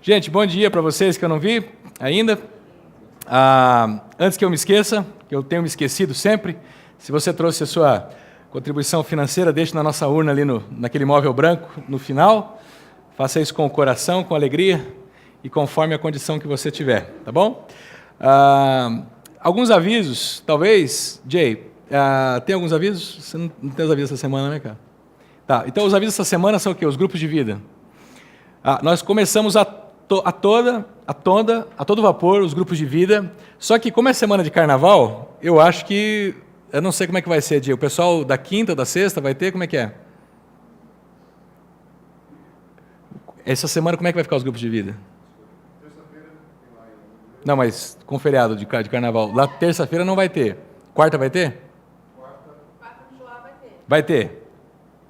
Gente, bom dia para vocês que eu não vi ainda. Antes que eu me esqueça, que eu tenho me esquecido sempre, se você trouxe a sua contribuição financeira, deixe na nossa urna ali naquele móvel branco no final. Faça isso com o coração, com alegria e conforme a condição que você tiver, tá bom? Alguns avisos, talvez, Jay, tem alguns avisos? Você não tem os avisos essa semana, né, cara? Tá, então os avisos essa semana são o quê? Os grupos de vida. Nós começamos a todo vapor os grupos de vida, só que como é semana de carnaval, eu acho que, eu não sei como é que vai ser, Jay, o pessoal da quinta, da sexta vai ter, como é que é? Essa semana como é que vai ficar os grupos de vida? Não, mas com feriado de carnaval. Lá terça-feira não vai ter. Quarta vai ter? Quarta de July vai ter. Vai ter.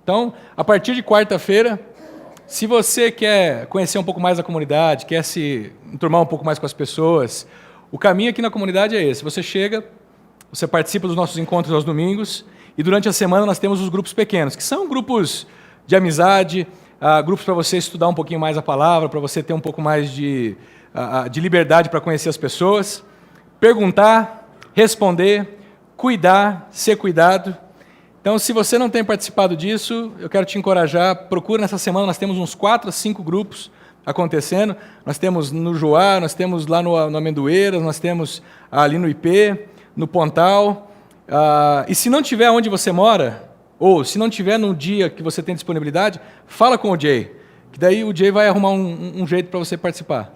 Então, a partir de quarta-feira, se você quer conhecer um pouco mais a comunidade, quer se enturmar um pouco mais com as pessoas, o caminho aqui na comunidade é esse. Você chega, você participa dos nossos encontros aos domingos, e durante a semana nós temos os grupos pequenos, que são grupos de amizade, grupos para você estudar um pouquinho mais a palavra, para você ter um pouco mais de liberdade para conhecer as pessoas, perguntar, responder, cuidar, ser cuidado. Então, se você não tem participado disso, eu quero te encorajar, procura nessa semana, nós temos uns 4 a 5 grupos acontecendo, nós temos no Joá, nós temos lá no Amendoeiras, nós temos ali no IP, no Pontal, e se não tiver onde você mora, ou se não tiver no dia que você tem disponibilidade, fala com o Jay, que daí o Jay vai arrumar um jeito para você participar.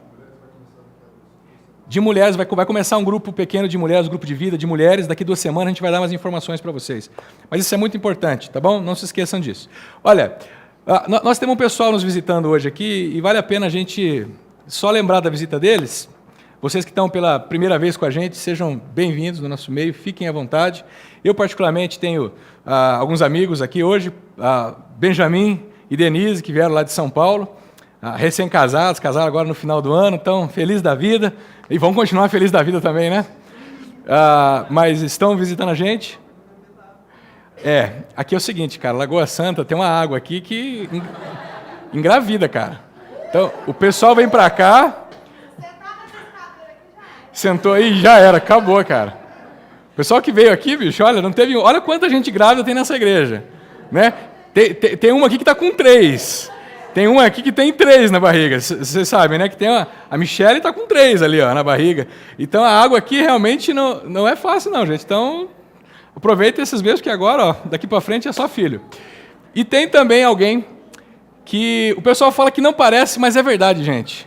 De mulheres, vai começar um grupo pequeno de mulheres, grupo de vida de mulheres, daqui 2 semanas a gente vai dar mais informações para vocês. Mas isso é muito importante, tá bom? Não se esqueçam disso. Olha, nós temos um pessoal nos visitando hoje aqui, e vale a pena a gente só lembrar da visita deles. Vocês que estão pela primeira vez com a gente, sejam bem-vindos no nosso meio, fiquem à vontade. Eu, particularmente, tenho alguns amigos aqui hoje, Benjamin e Denise, que vieram lá de São Paulo, recém-casados, casaram agora no final do ano, estão felizes da vida, e vão continuar felizes da vida também, né? Mas estão visitando a gente. Aqui é o seguinte, cara, Lagoa Santa tem uma água aqui que engravida, cara. Então, o pessoal vem pra cá, sentou aí e já era, acabou, cara. O pessoal que veio aqui, bicho, olha quanta gente grávida tem nessa igreja, né? Tem uma aqui que está com 3. Tem uma aqui que tem 3 na barriga, vocês sabem, né? Que tem a Michelle está com 3 ali, ó, na barriga. Então a água aqui realmente não é fácil, não, gente. Então aproveitem esses beijos que agora, ó, daqui para frente é só filho. E tem também alguém que o pessoal fala que não parece, mas é verdade, gente.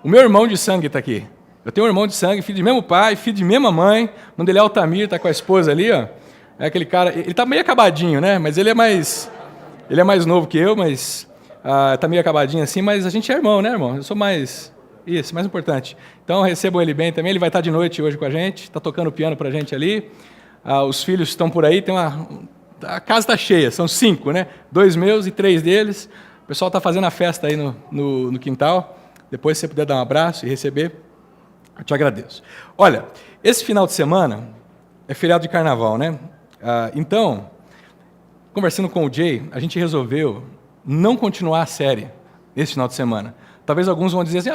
O meu irmão de sangue está aqui. Eu tenho um irmão de sangue, filho de mesmo pai, filho de mesma mãe. O nome dele é Altamir, está com a esposa ali, ó. É aquele cara. Ele está meio acabadinho, né? Mas ele é mais novo que eu, mas está meio acabadinho assim, mas a gente é irmão, né, irmão? Eu sou mais importante. Então, recebam ele bem também, ele vai estar de noite hoje com a gente, está tocando piano para a gente ali. Os filhos estão por aí, a casa está cheia, são 5, né? 2 meus e 3 deles. O pessoal está fazendo a festa aí no quintal. Depois, se você puder dar um abraço e receber, eu te agradeço. Olha, esse final de semana é feriado de carnaval, né? Então, conversando com o Jay, a gente resolveu não continuar a série esse final de semana. Talvez alguns vão dizer assim,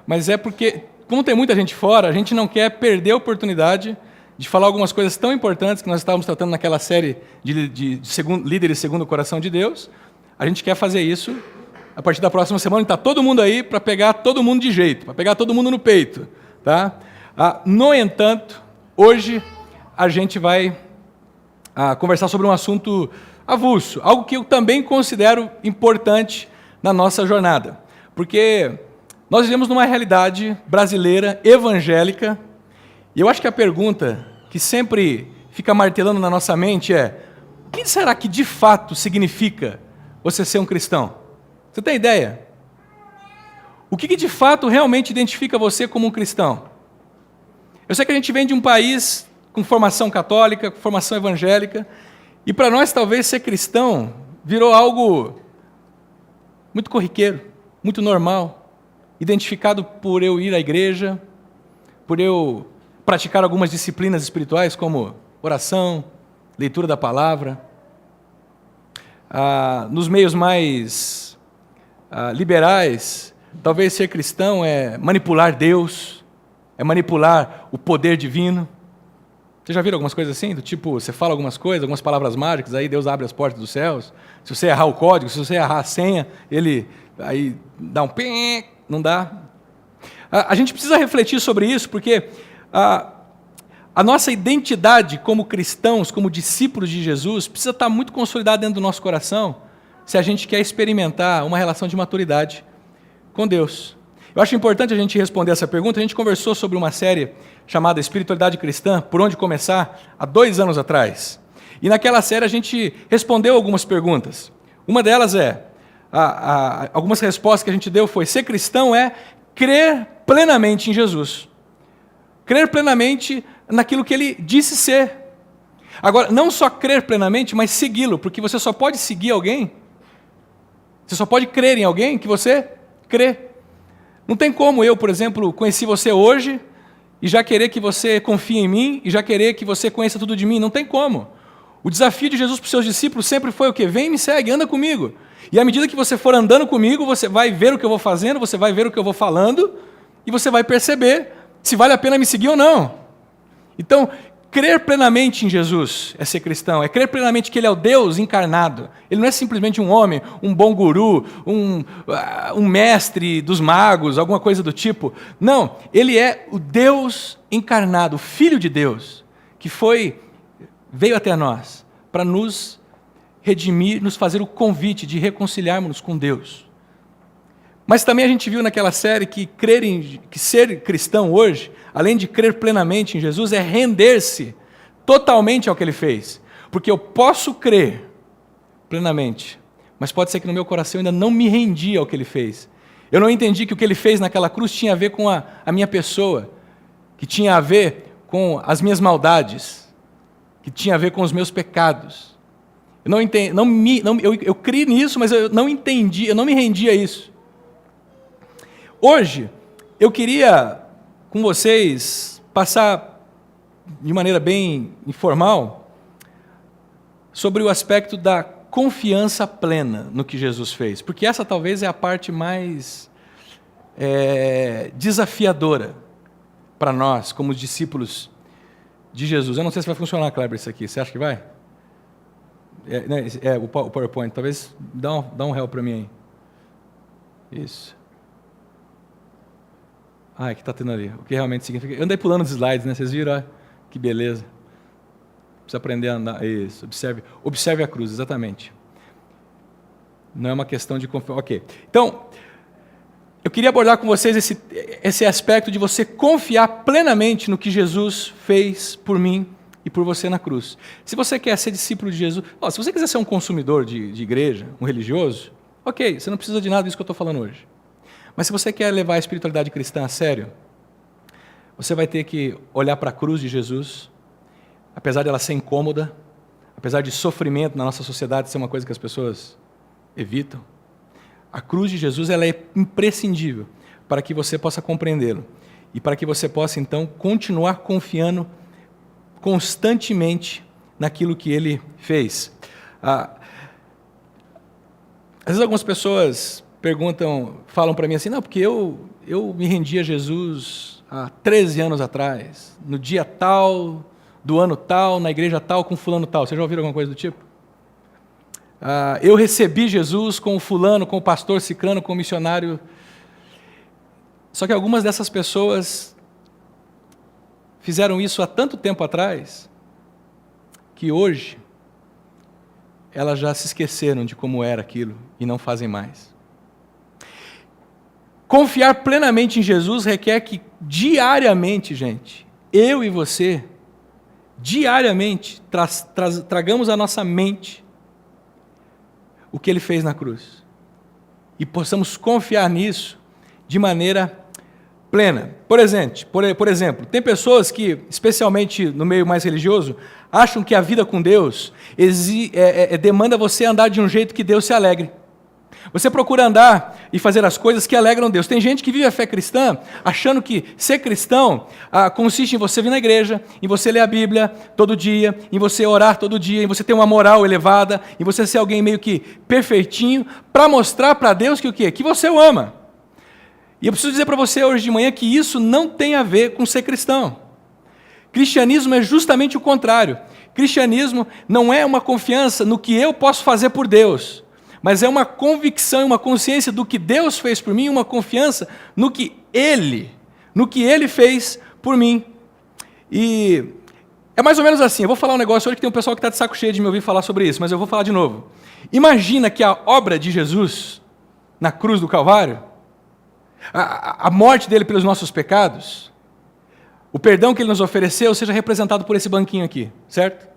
mas é porque, como tem muita gente fora, a gente não quer perder a oportunidade de falar algumas coisas tão importantes que nós estávamos tratando naquela série de líderes segundo o coração de Deus. A gente quer fazer isso a partir da próxima semana, está todo mundo aí para pegar todo mundo de jeito, para pegar todo mundo no peito. Tá? No entanto, hoje a gente vai conversar sobre um assunto avulso, algo que eu também considero importante na nossa jornada, porque nós vivemos numa realidade brasileira, evangélica, e eu acho que a pergunta que sempre fica martelando na nossa mente é: o que será que de fato significa você ser um cristão? Você tem ideia? O que de fato realmente identifica você como um cristão? Eu sei que a gente vem de um país com formação católica, com formação evangélica, e para nós, talvez, ser cristão virou algo muito corriqueiro, muito normal, identificado por eu ir à igreja, por eu praticar algumas disciplinas espirituais, como oração, leitura da palavra. Nos meios mais liberais, Talvez ser cristão é manipular Deus, é manipular o poder divino. Você já viram algumas coisas assim? Do tipo, você fala algumas coisas, algumas palavras mágicas, aí Deus abre as portas dos céus. Se você errar o código, se você errar a senha, ele aí dá um pim, não dá. A gente precisa refletir sobre isso, porque a nossa identidade como cristãos, como discípulos de Jesus, precisa estar muito consolidada dentro do nosso coração, se a gente quer experimentar uma relação de maturidade com Deus. Eu acho importante a gente responder essa pergunta. A gente conversou sobre uma série chamada Espiritualidade Cristã, Por Onde Começar, há 2 anos atrás. E naquela série a gente respondeu algumas perguntas. Uma delas algumas respostas que a gente deu foi: ser cristão é crer plenamente em Jesus. Crer plenamente naquilo que ele disse ser. Agora, não só crer plenamente, mas segui-lo, porque você só pode seguir alguém, você só pode crer em alguém que você crê. Não tem como eu, por exemplo, conheci você hoje e já querer que você confie em mim e já querer que você conheça tudo de mim. Não tem como. O desafio de Jesus para os seus discípulos sempre foi o quê? Vem e me segue, anda comigo. E à medida que você for andando comigo, você vai ver o que eu vou fazendo, você vai ver o que eu vou falando e você vai perceber se vale a pena me seguir ou não. Então, crer plenamente em Jesus é ser cristão, é crer plenamente que Ele é o Deus encarnado. Ele não é simplesmente um homem, um bom guru, um mestre dos magos, alguma coisa do tipo. Não, Ele é o Deus encarnado, o Filho de Deus, que veio até nós para nos redimir, nos fazer o convite de reconciliarmos com Deus. Mas também a gente viu naquela série que ser cristão hoje, além de crer plenamente em Jesus, é render-se totalmente ao que Ele fez. Porque eu posso crer plenamente, mas pode ser que no meu coração eu ainda não me rendi ao que Ele fez. Eu não entendi que o que Ele fez naquela cruz tinha a ver com a minha pessoa, que tinha a ver com as minhas maldades, que tinha a ver com os meus pecados. Eu não entendi, eu criei nisso, mas eu não entendi, eu não me rendi a isso. Hoje, eu queria, com vocês, passar de maneira bem informal sobre o aspecto da confiança plena no que Jesus fez, porque essa talvez é a parte mais desafiadora para nós, como discípulos de Jesus. Eu não sei se vai funcionar, Kleber, isso aqui. Você acha que vai? O PowerPoint. Talvez dá um help para mim aí. Isso. Ah, é que está tendo ali. O que realmente significa... Eu andei pulando os slides, né? Vocês viram? Olha, que beleza. Precisa aprender a andar. Isso. Observe a cruz, exatamente. Não é uma questão de confiança. Ok. Então, eu queria abordar com vocês esse aspecto de você confiar plenamente no que Jesus fez por mim e por você na cruz. Se você quer ser discípulo de Jesus... se você quiser ser um consumidor de igreja, um religioso, ok, você não precisa de nada disso que eu estou falando hoje. Mas se você quer levar a espiritualidade cristã a sério, você vai ter que olhar para a cruz de Jesus, apesar de ela ser incômoda, apesar de sofrimento na nossa sociedade ser uma coisa que as pessoas evitam. A cruz de Jesus ela é imprescindível para que você possa compreendê-lo e para que você possa, então, continuar confiando constantemente naquilo que Ele fez. Às vezes algumas pessoas falam para mim assim, não, porque eu me rendi a Jesus há 13 anos atrás, no dia tal, do ano tal, na igreja tal, com fulano tal. Vocês já ouviram alguma coisa do tipo? Eu recebi Jesus com o fulano, com o pastor ciclano, com o missionário. Só que algumas dessas pessoas fizeram isso há tanto tempo atrás, que hoje elas já se esqueceram de como era aquilo e não fazem mais. Confiar plenamente em Jesus requer que diariamente, gente, eu e você, diariamente, tragamos à nossa mente o que Ele fez na cruz. E possamos confiar nisso de maneira plena. Por exemplo, tem pessoas que, especialmente no meio mais religioso, acham que a vida com Deus demanda você andar de um jeito que Deus se alegre. Você procura andar e fazer as coisas que alegram Deus. Tem gente que vive a fé cristã achando que ser cristão consiste em você vir na igreja, em você ler a Bíblia todo dia, em você orar todo dia, em você ter uma moral elevada, em você ser alguém meio que perfeitinho, para mostrar para Deus que o quê? Que você o ama. E eu preciso dizer para você hoje de manhã que isso não tem a ver com ser cristão. Cristianismo é justamente o contrário. Cristianismo não é uma confiança no que eu posso fazer por Deus, mas é uma convicção e uma consciência do que Deus fez por mim, uma confiança no que Ele fez por mim. E é mais ou menos assim, eu vou falar um negócio hoje que tem um pessoal que está de saco cheio de me ouvir falar sobre isso, mas eu vou falar de novo. Imagina que a obra de Jesus na cruz do Calvário, a morte dele pelos nossos pecados, o perdão que ele nos ofereceu seja representado por esse banquinho aqui, certo?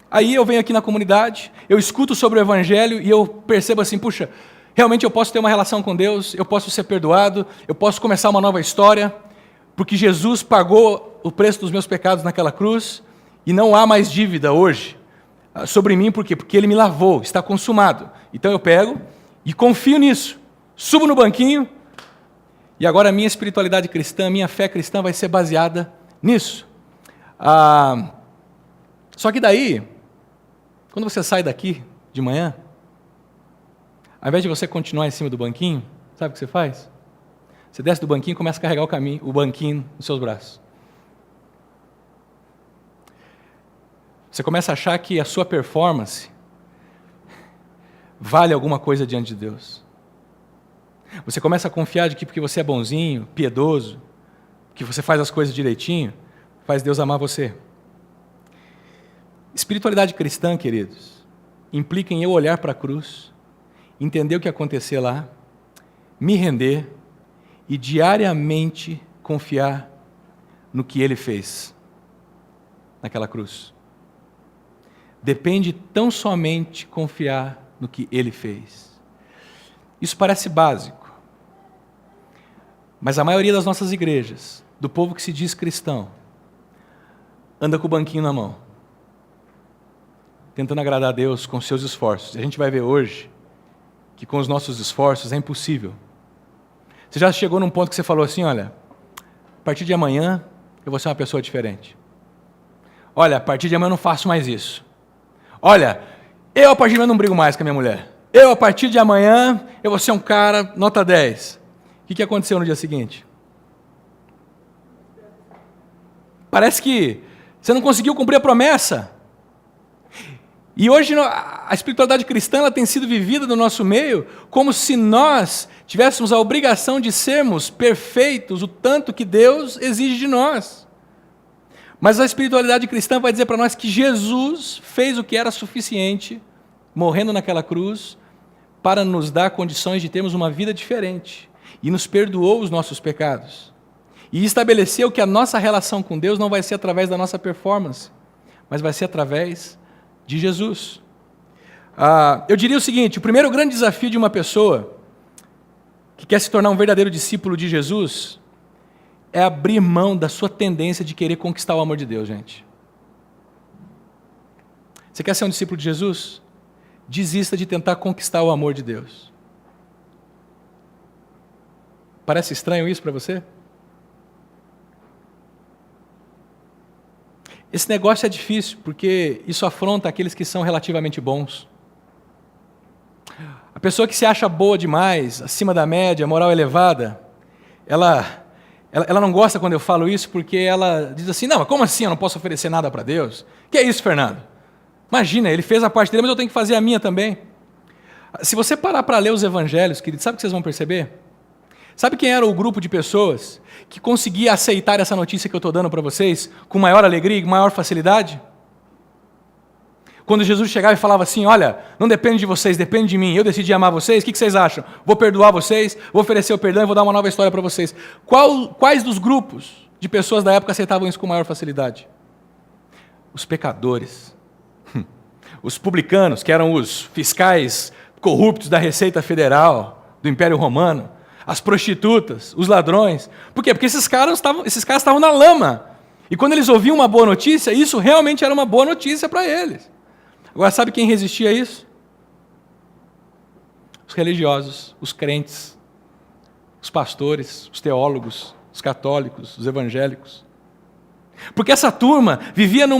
Aí eu venho aqui na comunidade, eu escuto sobre o Evangelho e eu percebo assim, puxa, realmente eu posso ter uma relação com Deus, eu posso ser perdoado, eu posso começar uma nova história, porque Jesus pagou o preço dos meus pecados naquela cruz e não há mais dívida hoje sobre mim, por quê? Porque Ele me lavou, está consumado. Então eu pego e confio nisso, subo no banquinho e agora a minha espiritualidade cristã, a minha fé cristã vai ser baseada nisso. Só que daí, quando você sai daqui de manhã, ao invés de você continuar em cima do banquinho, sabe o que você faz? Você desce do banquinho e começa a carregar o banquinho nos seus braços. Você começa a achar que a sua performance vale alguma coisa diante de Deus. Você começa a confiar de que porque você é bonzinho, piedoso, que você faz as coisas direitinho, faz Deus amar você. Espiritualidade cristã, queridos, implica em eu olhar para a cruz, entender o que aconteceu lá, me render e diariamente confiar no que Ele fez naquela cruz. Depende tão somente confiar no que Ele fez. Isso parece básico, mas a maioria das nossas igrejas, do povo que se diz cristão, anda com o banquinho na mão, tentando agradar a Deus com seus esforços. A gente vai ver hoje que com os nossos esforços é impossível. Você já chegou num ponto que você falou assim, olha, a partir de amanhã eu vou ser uma pessoa diferente. Olha, a partir de amanhã eu não faço mais isso. Olha, eu a partir de amanhã não brigo mais com a minha mulher. Eu a partir de amanhã eu vou ser um cara nota 10. O que aconteceu no dia seguinte? Parece que você não conseguiu cumprir a promessa. E hoje a espiritualidade cristã ela tem sido vivida no nosso meio como se nós tivéssemos a obrigação de sermos perfeitos o tanto que Deus exige de nós. Mas a espiritualidade cristã vai dizer para nós que Jesus fez o que era suficiente, morrendo naquela cruz, para nos dar condições de termos uma vida diferente. E nos perdoou os nossos pecados. E estabeleceu que a nossa relação com Deus não vai ser através da nossa performance, mas vai ser através de Jesus. Eu diria o seguinte, o primeiro grande desafio de uma pessoa que quer se tornar um verdadeiro discípulo de Jesus é abrir mão da sua tendência de querer conquistar o amor de Deus, gente. Você quer ser um discípulo de Jesus? Desista de tentar conquistar o amor de Deus. Parece estranho isso para você? Esse negócio é difícil, porque isso afronta aqueles que são relativamente bons. A pessoa que se acha boa demais, acima da média, moral elevada, ela não gosta quando eu falo isso, porque ela diz assim, não, mas como assim eu não posso oferecer nada para Deus? Que é isso, Fernando? Imagina, ele fez a parte dele, mas eu tenho que fazer a minha também. Se você parar para ler os evangelhos, querido, sabe o que vocês vão perceber? Sabe quem era o grupo de pessoas que conseguia aceitar essa notícia que eu estou dando para vocês com maior alegria e maior facilidade? Quando Jesus chegava e falava assim, olha, não depende de vocês, depende de mim, eu decidi amar vocês, o que vocês acham? Vou perdoar vocês, vou oferecer o perdão e vou dar uma nova história para vocês. Quais dos grupos de pessoas da época aceitavam isso com maior facilidade? Os pecadores. Os publicanos, que eram os fiscais corruptos da Receita Federal, do Império Romano, as prostitutas, os ladrões. Por quê? Porque esses caras estavam na lama. E quando eles ouviam uma boa notícia, isso realmente era uma boa notícia para eles. Agora, sabe quem resistia a isso? Os religiosos, os crentes, os pastores, os teólogos, os católicos, os evangélicos. Porque essa turma vivia no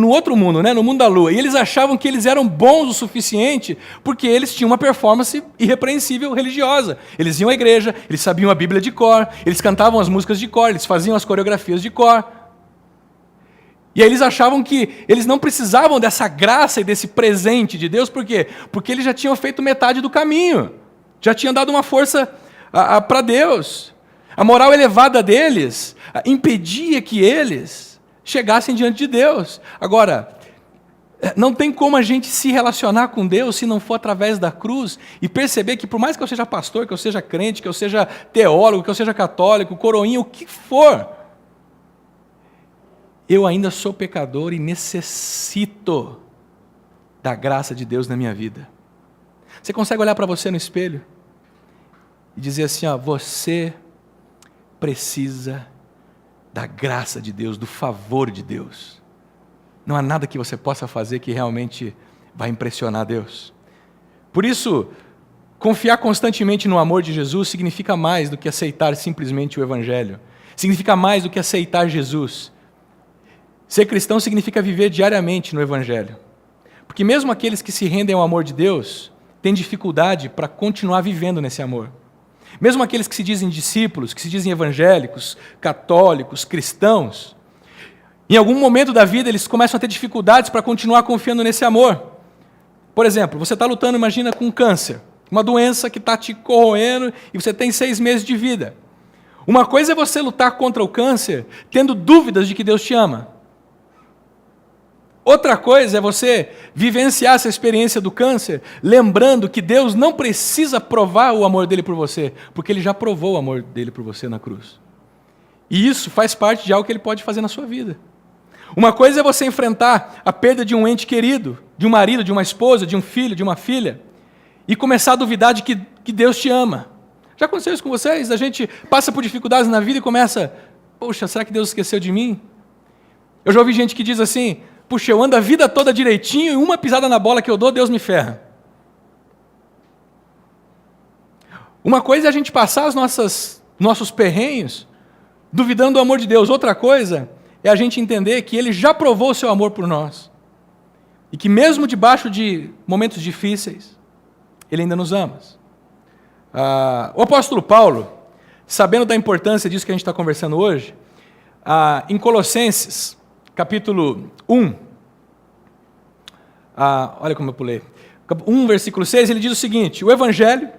outro mundo, né? No mundo da lua. E eles achavam que eles eram bons o suficiente porque eles tinham uma performance irrepreensível religiosa. Eles iam à igreja, eles sabiam a Bíblia de cor, eles cantavam as músicas de cor, eles faziam as coreografias de cor. E aí eles achavam que eles não precisavam dessa graça e desse presente de Deus. Por quê? Porque eles já tinham feito metade do caminho. Já tinham dado uma força para Deus. A moral elevada deles impedia que eles chegassem diante de Deus. Agora, não tem como a gente se relacionar com Deus se não for através da cruz e perceber que por mais que eu seja pastor, que eu seja crente, que eu seja teólogo, que eu seja católico, coroinha, o que for, eu ainda sou pecador e necessito da graça de Deus na minha vida. Você consegue olhar para você no espelho e dizer assim, ó, você precisa da graça de Deus, do favor de Deus. Não há nada que você possa fazer que realmente vai impressionar Deus. Por isso, confiar constantemente no amor de Jesus significa mais do que aceitar simplesmente o Evangelho. Significa mais do que aceitar Jesus. Ser cristão significa viver diariamente no Evangelho. Porque mesmo aqueles que se rendem ao amor de Deus têm dificuldade para continuar vivendo nesse amor. Mesmo aqueles que se dizem discípulos, que se dizem evangélicos, católicos, cristãos, em algum momento da vida eles começam a ter dificuldades para continuar confiando nesse amor. Por exemplo, você está lutando, imagina, com câncer, uma doença que está te corroendo e você tem 6 meses de vida. Uma coisa é você lutar contra o câncer tendo dúvidas de que Deus te ama. Outra coisa é você vivenciar essa experiência do câncer, lembrando que Deus não precisa provar o amor dele por você, porque ele já provou o amor dele por você na cruz. E isso faz parte de algo que ele pode fazer na sua vida. Uma coisa é você enfrentar a perda de um ente querido, de um marido, de uma esposa, de um filho, de uma filha, e começar a duvidar de que Deus te ama. Já aconteceu isso com vocês? A gente passa por dificuldades na vida e começa, poxa, será que Deus esqueceu de mim? Eu já ouvi gente que diz assim, puxa, eu ando a vida toda direitinho e uma pisada na bola que eu dou, Deus me ferra. Uma coisa é a gente passar os nossos perrenhos duvidando do amor de Deus. Outra coisa é a gente entender que Ele já provou o seu amor por nós. E que mesmo debaixo de momentos difíceis, Ele ainda nos ama. O apóstolo Paulo, sabendo da importância disso que a gente está conversando hoje, em Colossenses, capítulo 1, olha como eu pulei, 1, versículo 6, ele diz o seguinte, o Evangelho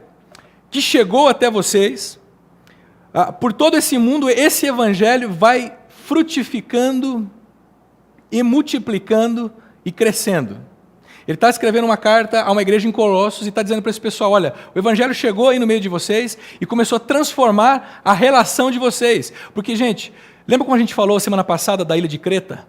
que chegou até vocês, por todo esse mundo, esse Evangelho vai frutificando e multiplicando e crescendo. Ele está escrevendo uma carta a uma igreja em Colossos e está dizendo para esse pessoal, olha, o Evangelho chegou aí no meio de vocês e começou a transformar a relação de vocês. Porque, gente, lembra como a gente falou semana passada da ilha de Creta?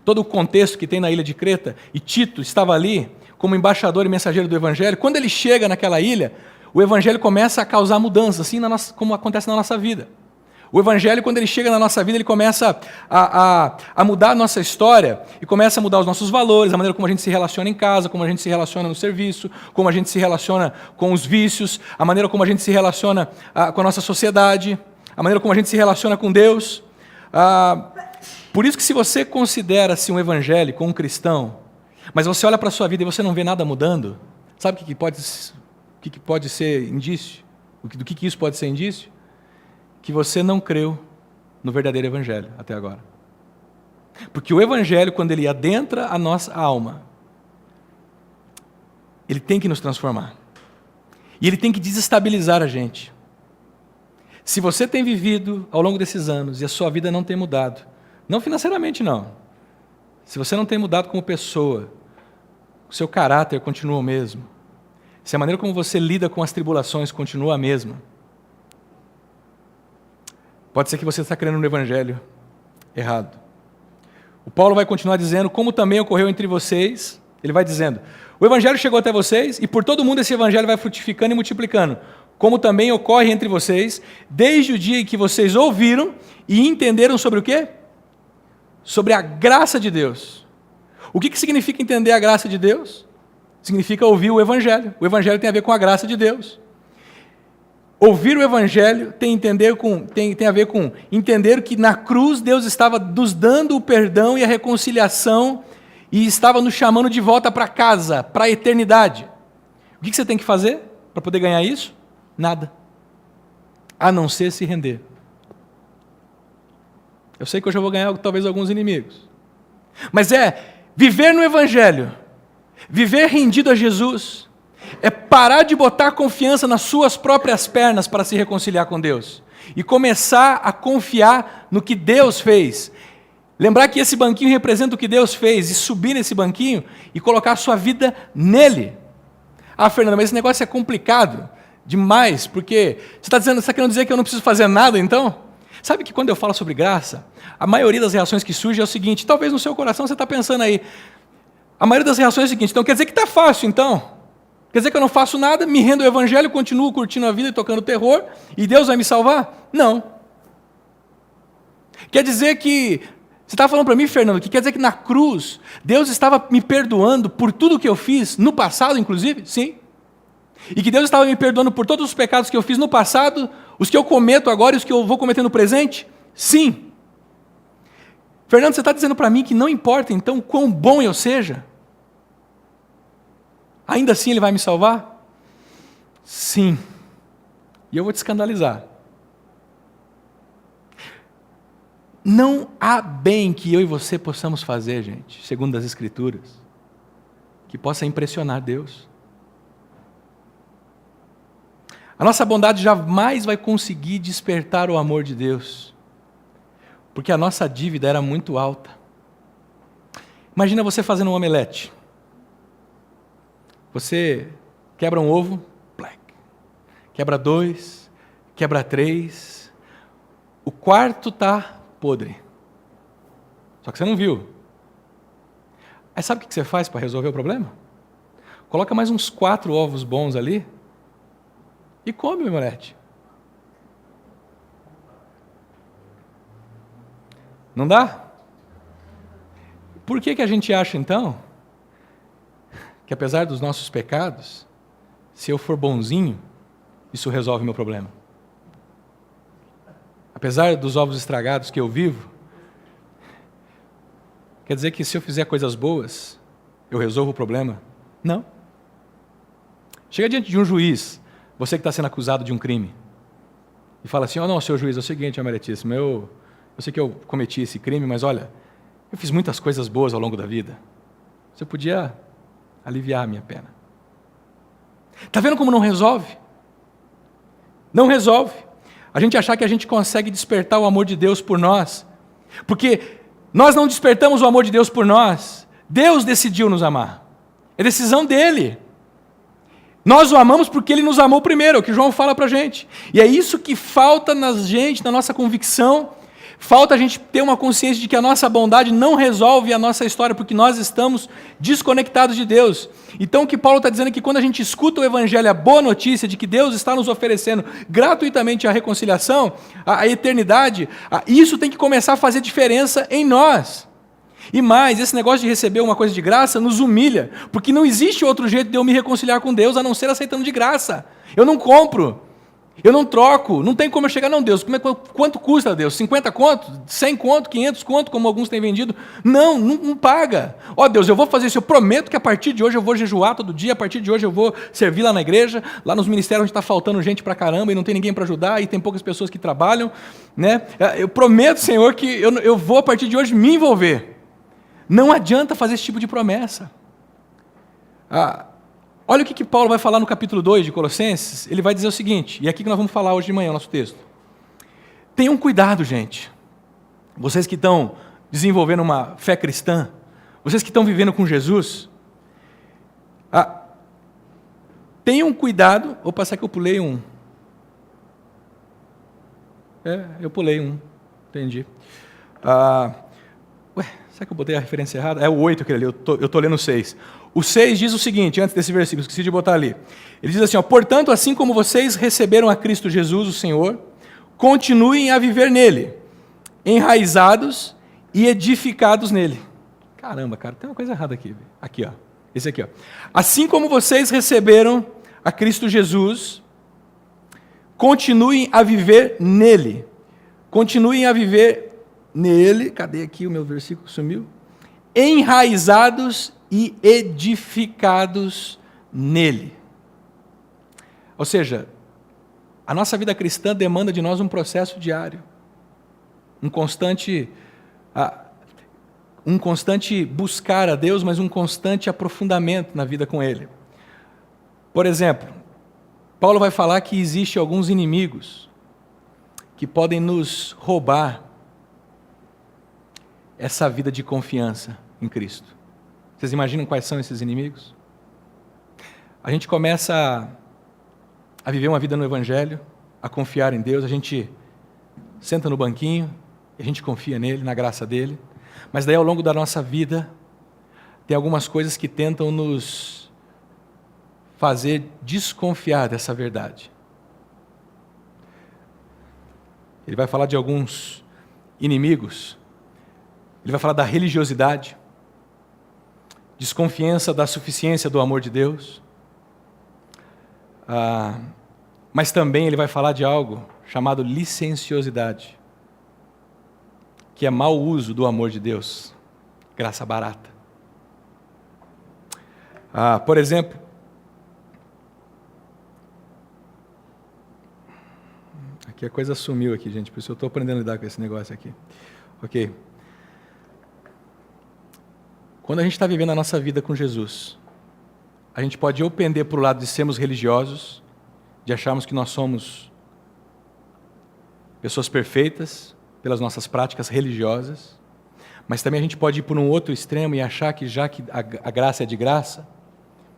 Todo o contexto que tem na ilha de Creta, e Tito estava ali como embaixador e mensageiro do Evangelho. Quando ele chega naquela ilha, o Evangelho começa a causar mudanças, assim como acontece na nossa vida. O Evangelho, quando ele chega na nossa vida, ele começa a mudar a nossa história e começa a mudar os nossos valores, a maneira como a gente se relaciona em casa, como a gente se relaciona no serviço, como a gente se relaciona com os vícios, a maneira como a gente se relaciona com a nossa sociedade, a maneira como a gente se relaciona com Deus. Por isso que se você considera-se um evangélico, um cristão, mas você olha para a sua vida e você não vê nada mudando, sabe o que pode ser indício? Do que isso pode ser indício? Que você não creu no verdadeiro evangelho até agora. Porque o evangelho, quando ele adentra a nossa alma, ele tem que nos transformar. E ele tem que desestabilizar a gente. Se você tem vivido ao longo desses anos e a sua vida não tem mudado, não financeiramente não, se você não tem mudado como pessoa, o seu caráter continua o mesmo, se a maneira como você lida com as tribulações continua a mesma, pode ser que você está crendo no evangelho errado. O Paulo vai continuar dizendo, como também ocorreu entre vocês, ele vai dizendo, o evangelho chegou até vocês e por todo mundo esse evangelho vai frutificando e multiplicando, como também ocorre entre vocês, desde o dia em que vocês ouviram e entenderam sobre o quê? Sobre a graça de Deus. O que significa entender a graça de Deus? Significa ouvir o evangelho. O evangelho tem a ver com a graça de Deus. Ouvir o Evangelho tem a ver com entender que na cruz Deus estava nos dando o perdão e a reconciliação e estava nos chamando de volta para casa, para a eternidade. O que você tem que fazer para poder ganhar isso? Nada. A não ser se render. Eu sei que hoje eu vou ganhar talvez alguns inimigos. Mas viver no Evangelho, viver rendido a Jesus, é parar de botar confiança nas suas próprias pernas para se reconciliar com Deus. E começar a confiar no que Deus fez. Lembrar que esse banquinho representa o que Deus fez. E subir nesse banquinho e colocar a sua vida nele. Ah, Fernando, mas esse negócio é complicado demais. Porque você está querendo dizer que eu não preciso fazer nada então? Sabe que quando eu falo sobre graça, a maioria das reações que surgem é o seguinte. Talvez no seu coração você está pensando aí. A maioria das reações é o seguinte. Então quer dizer que está fácil então? Quer dizer que eu não faço nada, me rendo ao Evangelho, continuo curtindo a vida e tocando terror, e Deus vai me salvar? Não. Quer dizer que... Você estava falando para mim, Fernando, que quer dizer que na cruz, Deus estava me perdoando por tudo que eu fiz, no passado, inclusive? Sim. E que Deus estava me perdoando por todos os pecados que eu fiz no passado, os que eu cometo agora e os que eu vou cometer no presente? Sim. Fernando, você está dizendo para mim que não importa, então, quão bom eu seja? Ainda assim Ele vai me salvar? Sim. E eu vou te escandalizar. Não há bem que eu e você possamos fazer, gente, segundo as Escrituras, que possa impressionar Deus. A nossa bondade jamais vai conseguir despertar o amor de Deus, porque a nossa dívida era muito alta. Imagina você fazendo um omelete. Você quebra um ovo, quebra 2, quebra 3, o quarto está podre. Só que você não viu. Aí sabe o que você faz para resolver o problema? Coloca mais uns 4 ovos bons ali e come o omelete. Não dá? Por que a gente acha então que apesar dos nossos pecados, se eu for bonzinho, isso resolve meu problema? Apesar dos ovos estragados que eu vivo, quer dizer que se eu fizer coisas boas, eu resolvo o problema? Não. Chega diante de um juiz, você que está sendo acusado de um crime, e fala assim, não, senhor juiz, é o seguinte, meritíssimo, eu sei que eu cometi esse crime, mas olha, eu fiz muitas coisas boas ao longo da vida. Você podia aliviar a minha pena. Está vendo como não resolve? Não resolve. A gente achar que a gente consegue despertar o amor de Deus por nós, porque nós não despertamos o amor de Deus por nós, Deus decidiu nos amar, é decisão dele. Nós o amamos porque ele nos amou primeiro, é o que João fala para a gente, e é isso que falta na gente, na nossa convicção. Falta a gente ter uma consciência de que a nossa bondade não resolve a nossa história, porque nós estamos desconectados de Deus. Então o que Paulo está dizendo é que quando a gente escuta o Evangelho, a boa notícia de que Deus está nos oferecendo gratuitamente a reconciliação, a eternidade, isso tem que começar a fazer diferença em nós. E mais, esse negócio de receber uma coisa de graça nos humilha, porque não existe outro jeito de eu me reconciliar com Deus a não ser aceitando de graça. Eu não compro. Eu não troco, não tem como eu chegar, não, Deus, quanto custa, Deus? 50 conto? 100 conto? 500 conto, como alguns têm vendido? Não paga. Ó Deus, eu vou fazer isso, eu prometo que a partir de hoje eu vou jejuar todo dia, a partir de hoje eu vou servir lá na igreja, lá nos ministérios onde está faltando gente pra caramba e não tem ninguém para ajudar e tem poucas pessoas que trabalham, né? Eu prometo, Senhor, que eu vou a partir de hoje me envolver. Não adianta fazer esse tipo de promessa. Olha o que Paulo vai falar no capítulo 2 de Colossenses. Ele vai dizer o seguinte, e é aqui que nós vamos falar hoje de manhã, o nosso texto. Tenham cuidado, gente. Vocês que estão desenvolvendo uma fé cristã, vocês que estão vivendo com Jesus, tenham cuidado. Opa, será que eu pulei um? Eu pulei um, entendi. Será que eu botei a referência errada? É o 8 que ele leu, eu estou lendo o 6. O 6 diz o seguinte, antes desse versículo, esqueci de botar ali. Ele diz assim, portanto, assim como vocês receberam a Cristo Jesus, o Senhor, continuem a viver nele, enraizados e edificados nele. Caramba, cara, tem uma coisa errada aqui. Aqui, ó. Esse aqui, ó. Assim como vocês receberam a Cristo Jesus, continuem a viver nele. Continuem a viver nele. Cadê aqui o meu versículo? Sumiu. Enraizados e edificados nele. Ou seja, a nossa vida cristã demanda de nós um processo diário. Um constante buscar a Deus, mas um constante aprofundamento na vida com Ele. Por exemplo, Paulo vai falar que existem alguns inimigos que podem nos roubar essa vida de confiança em Cristo. Vocês imaginam quais são esses inimigos? A gente começa a viver uma vida no Evangelho, a confiar em Deus, a gente senta no banquinho, a gente confia nele, na graça dele, mas daí ao longo da nossa vida, tem algumas coisas que tentam nos fazer desconfiar dessa verdade. Ele vai falar de alguns inimigos, ele vai falar da religiosidade, desconfiança da suficiência do amor de Deus, mas também ele vai falar de algo chamado licenciosidade, que é mau uso do amor de Deus, graça barata. Por exemplo, aqui a coisa sumiu aqui, gente, por isso eu estou aprendendo a lidar com esse negócio aqui. Ok. Quando a gente está vivendo a nossa vida com Jesus, a gente pode ou pender para o lado de sermos religiosos, de acharmos que nós somos pessoas perfeitas, pelas nossas práticas religiosas, mas também a gente pode ir por um outro extremo e achar que já que a graça é de graça,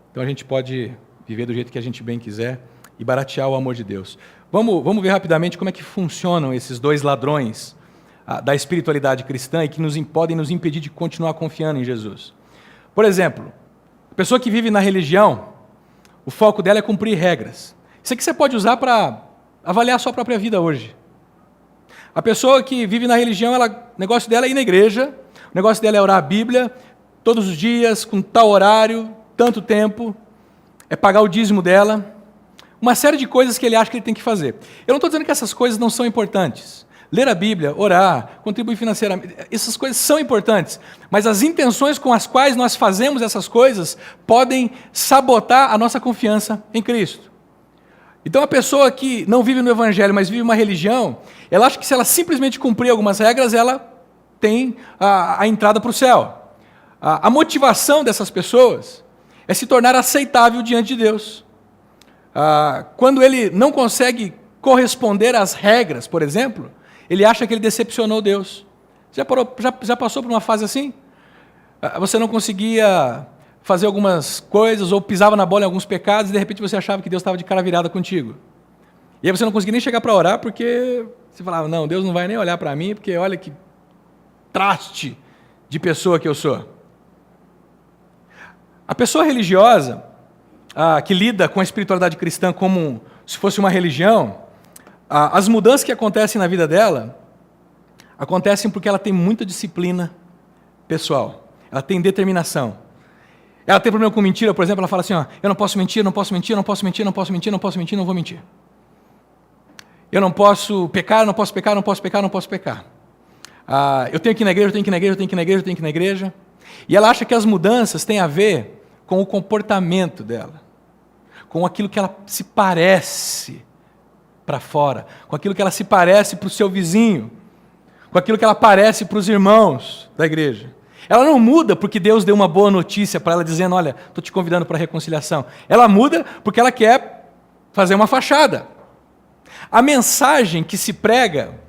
então a gente pode viver do jeito que a gente bem quiser e baratear o amor de Deus. Vamos ver rapidamente como é que funcionam esses dois ladrões da espiritualidade cristã e que podem nos impedir de continuar confiando em Jesus. Por exemplo, a pessoa que vive na religião, o foco dela é cumprir regras. Isso aqui você pode usar para avaliar a sua própria vida hoje. A pessoa que vive na religião, o negócio dela é ir na igreja, o negócio dela é orar a Bíblia, todos os dias, com tal horário, tanto tempo, é pagar o dízimo dela, uma série de coisas que ele acha que ele tem que fazer. Eu não estou dizendo que essas coisas não são importantes. Ler a Bíblia, orar, contribuir financeiramente, essas coisas são importantes, mas as intenções com as quais nós fazemos essas coisas podem sabotar a nossa confiança em Cristo. Então a pessoa que não vive no Evangelho, mas vive uma religião, ela acha que se ela simplesmente cumprir algumas regras, ela tem a entrada para o céu. A motivação dessas pessoas é se tornar aceitável diante de Deus. Quando ele não consegue corresponder às regras, por exemplo, ele acha que ele decepcionou Deus. Já passou por uma fase assim? Você não conseguia fazer algumas coisas, ou pisava na bola em alguns pecados, e de repente você achava que Deus estava de cara virada contigo. E aí você não conseguia nem chegar para orar, porque você falava, não, Deus não vai nem olhar para mim, porque olha que traste de pessoa que eu sou. A pessoa religiosa, que lida com a espiritualidade cristã como se fosse uma religião, as mudanças que acontecem na vida dela, acontecem porque ela tem muita disciplina pessoal, ela tem determinação. Ela tem problema com mentira, por exemplo, ela fala assim, eu não posso mentir, não posso mentir, não posso mentir, não posso mentir, não posso mentir, não vou mentir. Eu não posso pecar, não posso pecar, não posso pecar, não posso pecar. Eu tenho que ir na igreja, eu tenho que ir na igreja, eu tenho que ir na igreja, eu tenho que ir na igreja. E ela acha que as mudanças têm a ver com o comportamento dela, com aquilo que ela se parece para fora, com aquilo que ela se parece para o seu vizinho, com aquilo que ela parece para os irmãos da igreja. Ela não muda porque Deus deu uma boa notícia para ela, dizendo, olha, estou te convidando para a reconciliação. Ela muda porque ela quer fazer uma fachada. A mensagem que se prega,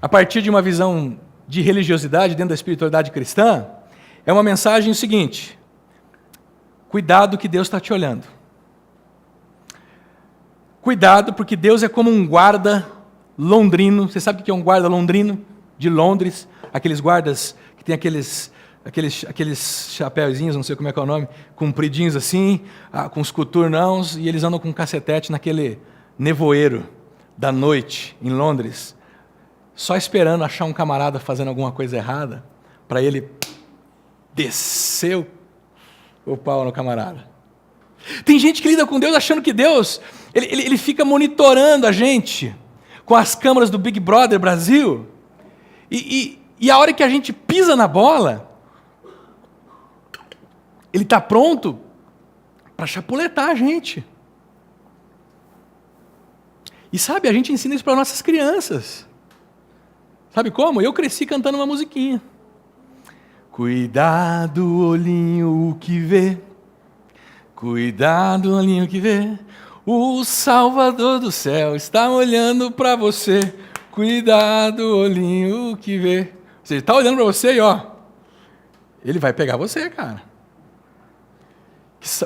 a partir de uma visão de religiosidade dentro da espiritualidade cristã, é uma mensagem seguinte: cuidado que Deus está te olhando. Cuidado porque Deus é como um guarda londrino. Você sabe o que é um guarda londrino? De Londres, aqueles guardas que tem aqueles chapéuzinhos, não sei como é que é o nome, compridinhos assim, com os coturnãos, e eles andam com um cacetete naquele nevoeiro da noite em Londres, só esperando achar um camarada fazendo alguma coisa errada, para ele descer o pau no camarada. Tem gente que lida com Deus achando que Deus, ele fica monitorando a gente com as câmeras do Big Brother Brasil, e a hora que a gente pisa na bola, ele está pronto para chapuletar a gente. E sabe, a gente ensina isso para nossas crianças. Sabe como? Eu cresci cantando uma musiquinha. Cuidado, olhinho, o que vê. Cuidado, olhinho, que vê. O Salvador do céu está olhando para você. Cuidado, olhinho, o que vê. Ou seja, ele está olhando para você e ó, ele vai pegar você, cara.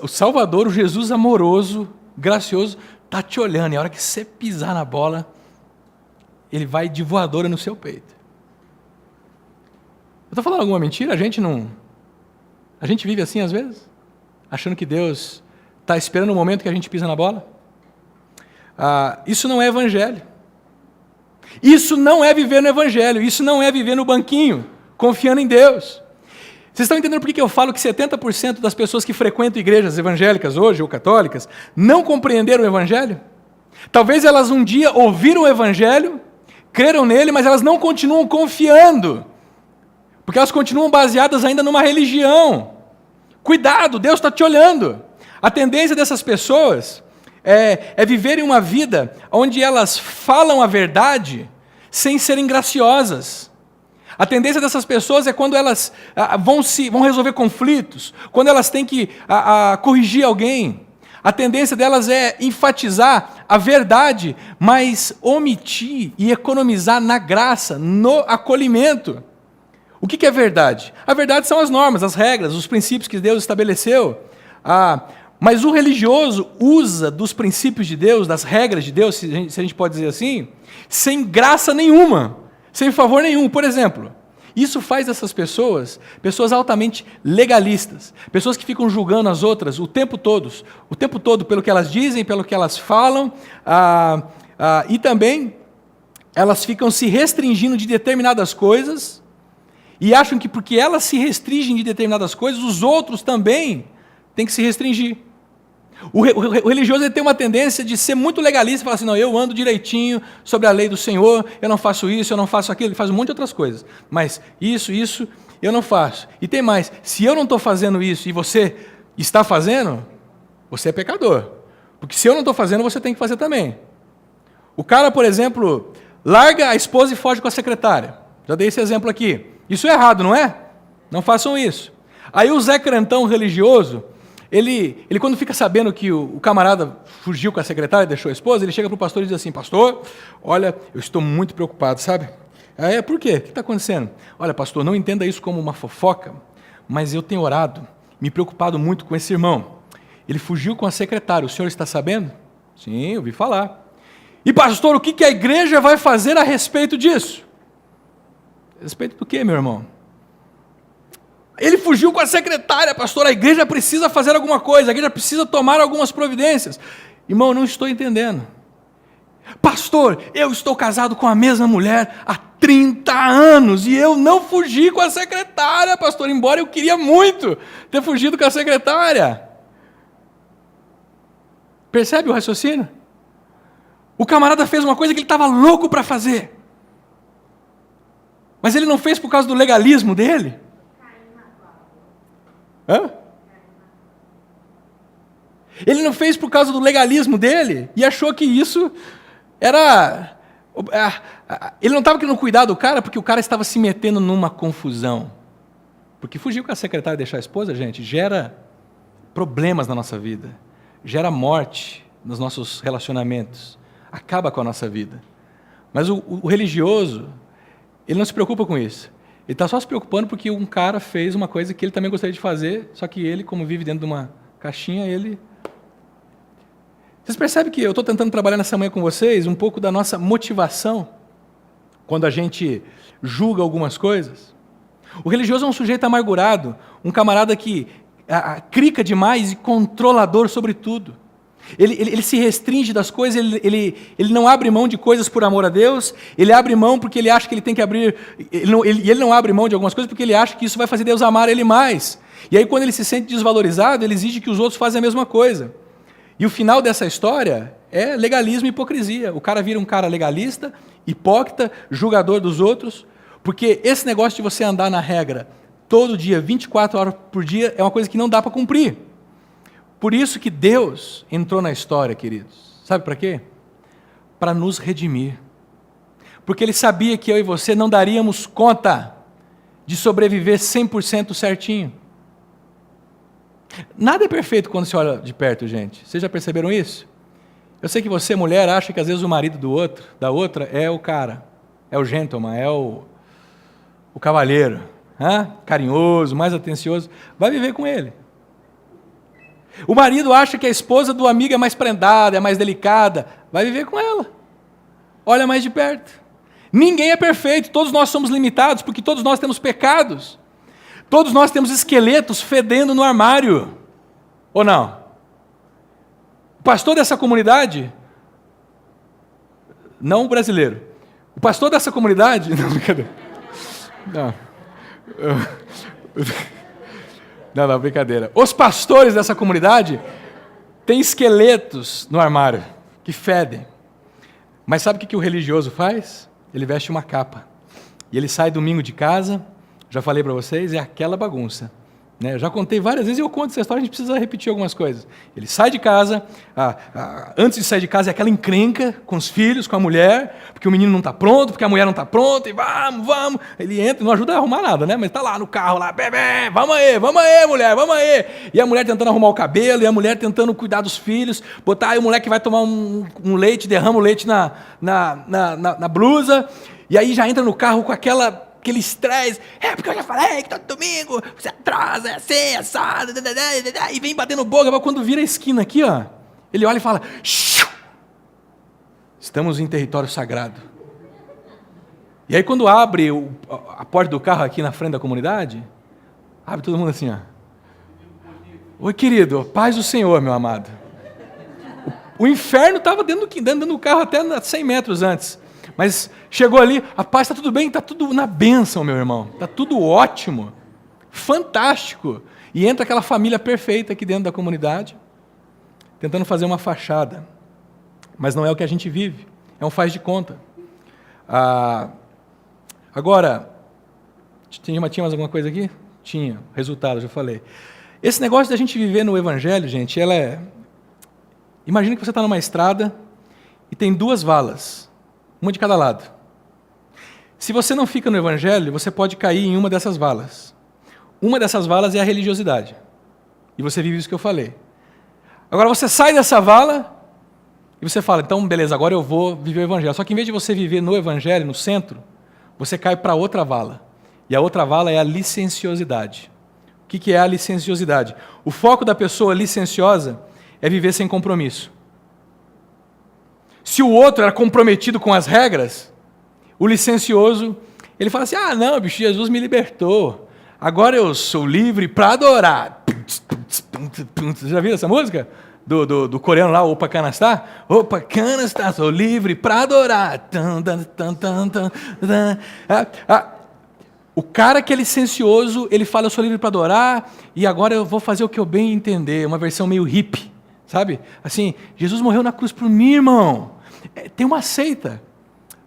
O Salvador, o Jesus amoroso, gracioso, está te olhando. E a hora que você pisar na bola, ele vai de voadora no seu peito. Eu estou falando alguma mentira? A gente vive assim às vezes? Achando que Deus está esperando o momento que a gente pisa na bola? Isso não é evangelho. Isso não é viver no evangelho. Isso não é viver no banquinho, confiando em Deus. Vocês estão entendendo por que eu falo que 70% das pessoas que frequentam igrejas evangélicas hoje, ou católicas, não compreenderam o evangelho? Talvez elas um dia ouviram o evangelho, creram nele, mas elas não continuam confiando, porque elas continuam baseadas ainda numa religião. Cuidado, Deus está te olhando. A tendência dessas pessoas é viverem uma vida onde elas falam a verdade sem serem graciosas. A tendência dessas pessoas é quando elas vão resolver conflitos, quando elas têm que corrigir alguém. A tendência delas é enfatizar a verdade, mas omitir e economizar na graça, no acolhimento. O que é verdade? A verdade são as normas, as regras, os princípios que Deus estabeleceu. Mas o religioso usa dos princípios de Deus, das regras de Deus, se a gente pode dizer assim, sem graça nenhuma, sem favor nenhum. Por exemplo, isso faz dessas pessoas altamente legalistas, pessoas que ficam julgando as outras o tempo todo pelo que elas dizem, pelo que elas falam, e também elas ficam se restringindo de determinadas coisas e acham que porque elas se restringem de determinadas coisas, os outros também têm que se restringir. O religioso ele tem uma tendência de ser muito legalista e falar assim, não, eu ando direitinho sobre a lei do Senhor, eu não faço isso, eu não faço aquilo, ele faz um monte de outras coisas, mas isso, eu não faço. E tem mais, se eu não estou fazendo isso e você está fazendo, você é pecador, porque se eu não estou fazendo, você tem que fazer também. O cara, por exemplo, larga a esposa e foge com a secretária, já dei esse exemplo aqui, isso é errado, não é? Não façam isso. Aí o Zé Crentão religioso, ele quando fica sabendo que o camarada fugiu com a secretária e deixou a esposa, ele chega para o pastor e diz assim, pastor, olha, eu estou muito preocupado, sabe? Por quê? O que está acontecendo? Olha, pastor, não entenda isso como uma fofoca, mas eu tenho orado, me preocupado muito com esse irmão. Ele fugiu com a secretária, o senhor está sabendo? Sim, eu ouvi falar. E pastor, o que a igreja vai fazer a respeito disso? A respeito do quê, meu irmão? Ele fugiu com a secretária, pastor, a igreja precisa fazer alguma coisa, a igreja precisa tomar algumas providências. Irmão, eu não estou entendendo. Pastor, eu estou casado com a mesma mulher há 30 anos e eu não fugi com a secretária, pastor, embora eu queria muito ter fugido com a secretária. Percebe o raciocínio? O camarada fez uma coisa que ele estava louco para fazer. Mas ele não fez por causa do legalismo dele. Ele não fez por causa do legalismo dele e achou que isso era... Ele não estava querendo cuidar do cara porque o cara estava se metendo numa confusão. Porque fugir com a secretária e deixar a esposa, gente, gera problemas na nossa vida, gera morte nos nossos relacionamentos, acaba com a nossa vida. Mas o religioso, ele não se preocupa com isso. Ele está só se preocupando porque um cara fez uma coisa que ele também gostaria de fazer, só que ele, como vive dentro de uma caixinha, ele... Vocês percebem que eu estou tentando trabalhar nessa manhã com vocês um pouco da nossa motivação quando a gente julga algumas coisas? O religioso é um sujeito amargurado, um camarada que crica demais e controlador sobre tudo. Ele se restringe das coisas, ele não abre mão de coisas por amor a Deus, ele abre mão porque ele acha que ele tem que abrir, ele não abre mão de algumas coisas porque ele acha que isso vai fazer Deus amar ele mais. E aí, quando ele se sente desvalorizado, ele exige que os outros façam a mesma coisa. E o final dessa história é legalismo e hipocrisia. O cara vira um cara legalista, hipócrita, julgador dos outros, porque esse negócio de você andar na regra todo dia, 24 horas por dia, é uma coisa que não dá para cumprir. Por isso que Deus entrou na história, queridos. Sabe para quê? Para nos redimir. Porque Ele sabia que eu e você não daríamos conta de sobreviver 100% certinho. Nada é perfeito quando se olha de perto, gente. Vocês já perceberam isso? Eu sei que você, mulher, acha que às vezes o marido da outra, é o cara, é o gentleman, é o cavalheiro, carinhoso, mais atencioso. Vai viver com ele. O marido acha que a esposa do amigo é mais prendada, é mais delicada. Vai viver com ela. Olha mais de perto. Ninguém é perfeito, todos nós somos limitados, porque todos nós temos pecados. Todos nós temos esqueletos fedendo no armário. Ou não? O pastor dessa comunidade, não o brasileiro, o pastor dessa comunidade, não, brincadeira. Não, brincadeira. Os pastores dessa comunidade têm esqueletos no armário, que fedem. Mas sabe o que o religioso faz? Ele veste uma capa. E ele sai domingo de casa, já falei para vocês, é aquela bagunça. Né? Eu já contei várias vezes e eu conto essa história, a gente precisa repetir algumas coisas. Ele sai de casa, antes de sair de casa é aquela encrenca com os filhos, com a mulher, porque o menino não está pronto, porque a mulher não está pronta, e vamos. Ele entra, não ajuda a arrumar nada, né? Mas está lá no carro, lá, bebê, vamos aí, mulher, vamos aí. E a mulher tentando arrumar o cabelo, e a mulher tentando cuidar dos filhos, botar aí o moleque vai tomar um leite, derrama o leite na blusa, e aí já entra no carro com aquele estresse, porque eu já falei que todo domingo você atrasa, é assim, assado, e vem batendo boca, mas quando vira a esquina aqui, ó, ele olha e fala, estamos em território sagrado. E aí quando abre a porta do carro aqui na frente da comunidade, abre todo mundo assim, ó. Oi, querido, paz do Senhor, meu amado. O inferno estava dentro do carro até 100 metros antes. Mas chegou ali, a paz, está tudo bem, está tudo na bênção, meu irmão. Está tudo ótimo, fantástico. E entra aquela família perfeita aqui dentro da comunidade, tentando fazer uma fachada. Mas não é o que a gente vive, é um faz de conta. Agora, tinha mais alguma coisa aqui? Tinha, resultado, já falei. Esse negócio da gente viver no Evangelho, gente, imagina que você está numa estrada e tem 2 valas. Uma de cada lado. Se você não fica no Evangelho, você pode cair em uma dessas valas. Uma dessas valas é a religiosidade. E você vive isso que eu falei. Agora você sai dessa vala e você fala, então beleza, agora eu vou viver o Evangelho. Só que em vez de você viver no Evangelho, no centro, você cai para outra vala. E a outra vala é a licenciosidade. O que é a licenciosidade? O foco da pessoa licenciosa é viver sem compromisso. Se o outro era comprometido com as regras, o licencioso, ele fala assim, não, bicho, Jesus me libertou, agora eu sou livre para adorar. Você já viu essa música? Do coreano lá, Opa Canastá? Opa Canastá, sou livre para adorar. O cara que é licencioso, ele fala, eu sou livre para adorar, e agora eu vou fazer o que eu bem entender, uma versão meio hippie. Sabe? Assim, Jesus morreu na cruz por mim, irmão. Tem uma seita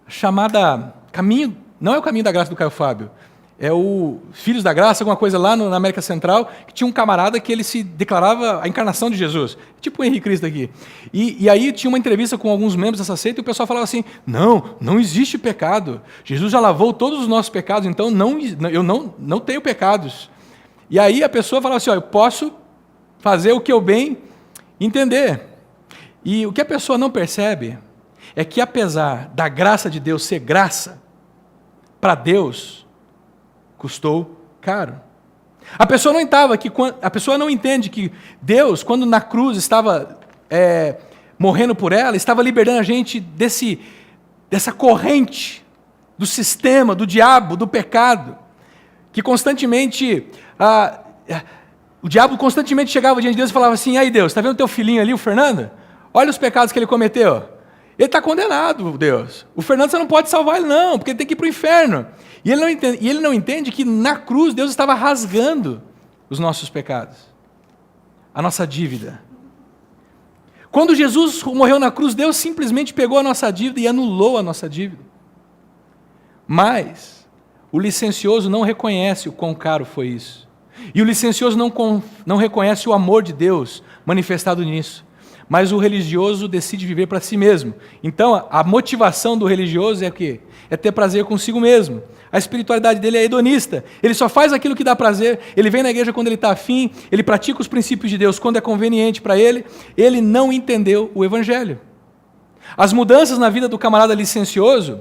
chamada Caminho, não é o Caminho da Graça do Caio Fábio, é o Filhos da Graça, alguma coisa lá na América Central, que tinha um camarada que ele se declarava a encarnação de Jesus, tipo o Henrique Cristo aqui. E aí tinha uma entrevista com alguns membros dessa seita e o pessoal falava assim, não existe pecado, Jesus já lavou todos os nossos pecados, então eu não tenho pecados. E aí a pessoa falava assim, eu posso fazer o que eu bem entender. E o que a pessoa não percebe é que apesar da graça de Deus ser graça, para Deus custou caro. A pessoa não entende que Deus, quando na cruz estava morrendo por ela, estava liberando a gente dessa corrente do sistema, do diabo, do pecado, que constantemente o diabo constantemente chegava diante de Deus e falava assim, aí Deus, está vendo teu filhinho ali, o Fernando? Olha os pecados que ele cometeu. Ele está condenado, Deus. O Fernando você não pode salvar ele não, porque ele tem que ir para o inferno. E ele não entende que na cruz Deus estava rasgando os nossos pecados, a nossa dívida. Quando Jesus morreu na cruz, Deus simplesmente pegou a nossa dívida e anulou a nossa dívida. Mas o licencioso não reconhece o quão caro foi isso. E o licencioso não reconhece o amor de Deus manifestado nisso. Mas o religioso decide viver para si mesmo. Então, a motivação do religioso é o quê? É ter prazer consigo mesmo. A espiritualidade dele é hedonista. Ele só faz aquilo que dá prazer. Ele vem na igreja quando ele está afim. Ele pratica os princípios de Deus quando é conveniente para ele. Ele não entendeu o Evangelho. As mudanças na vida do camarada licencioso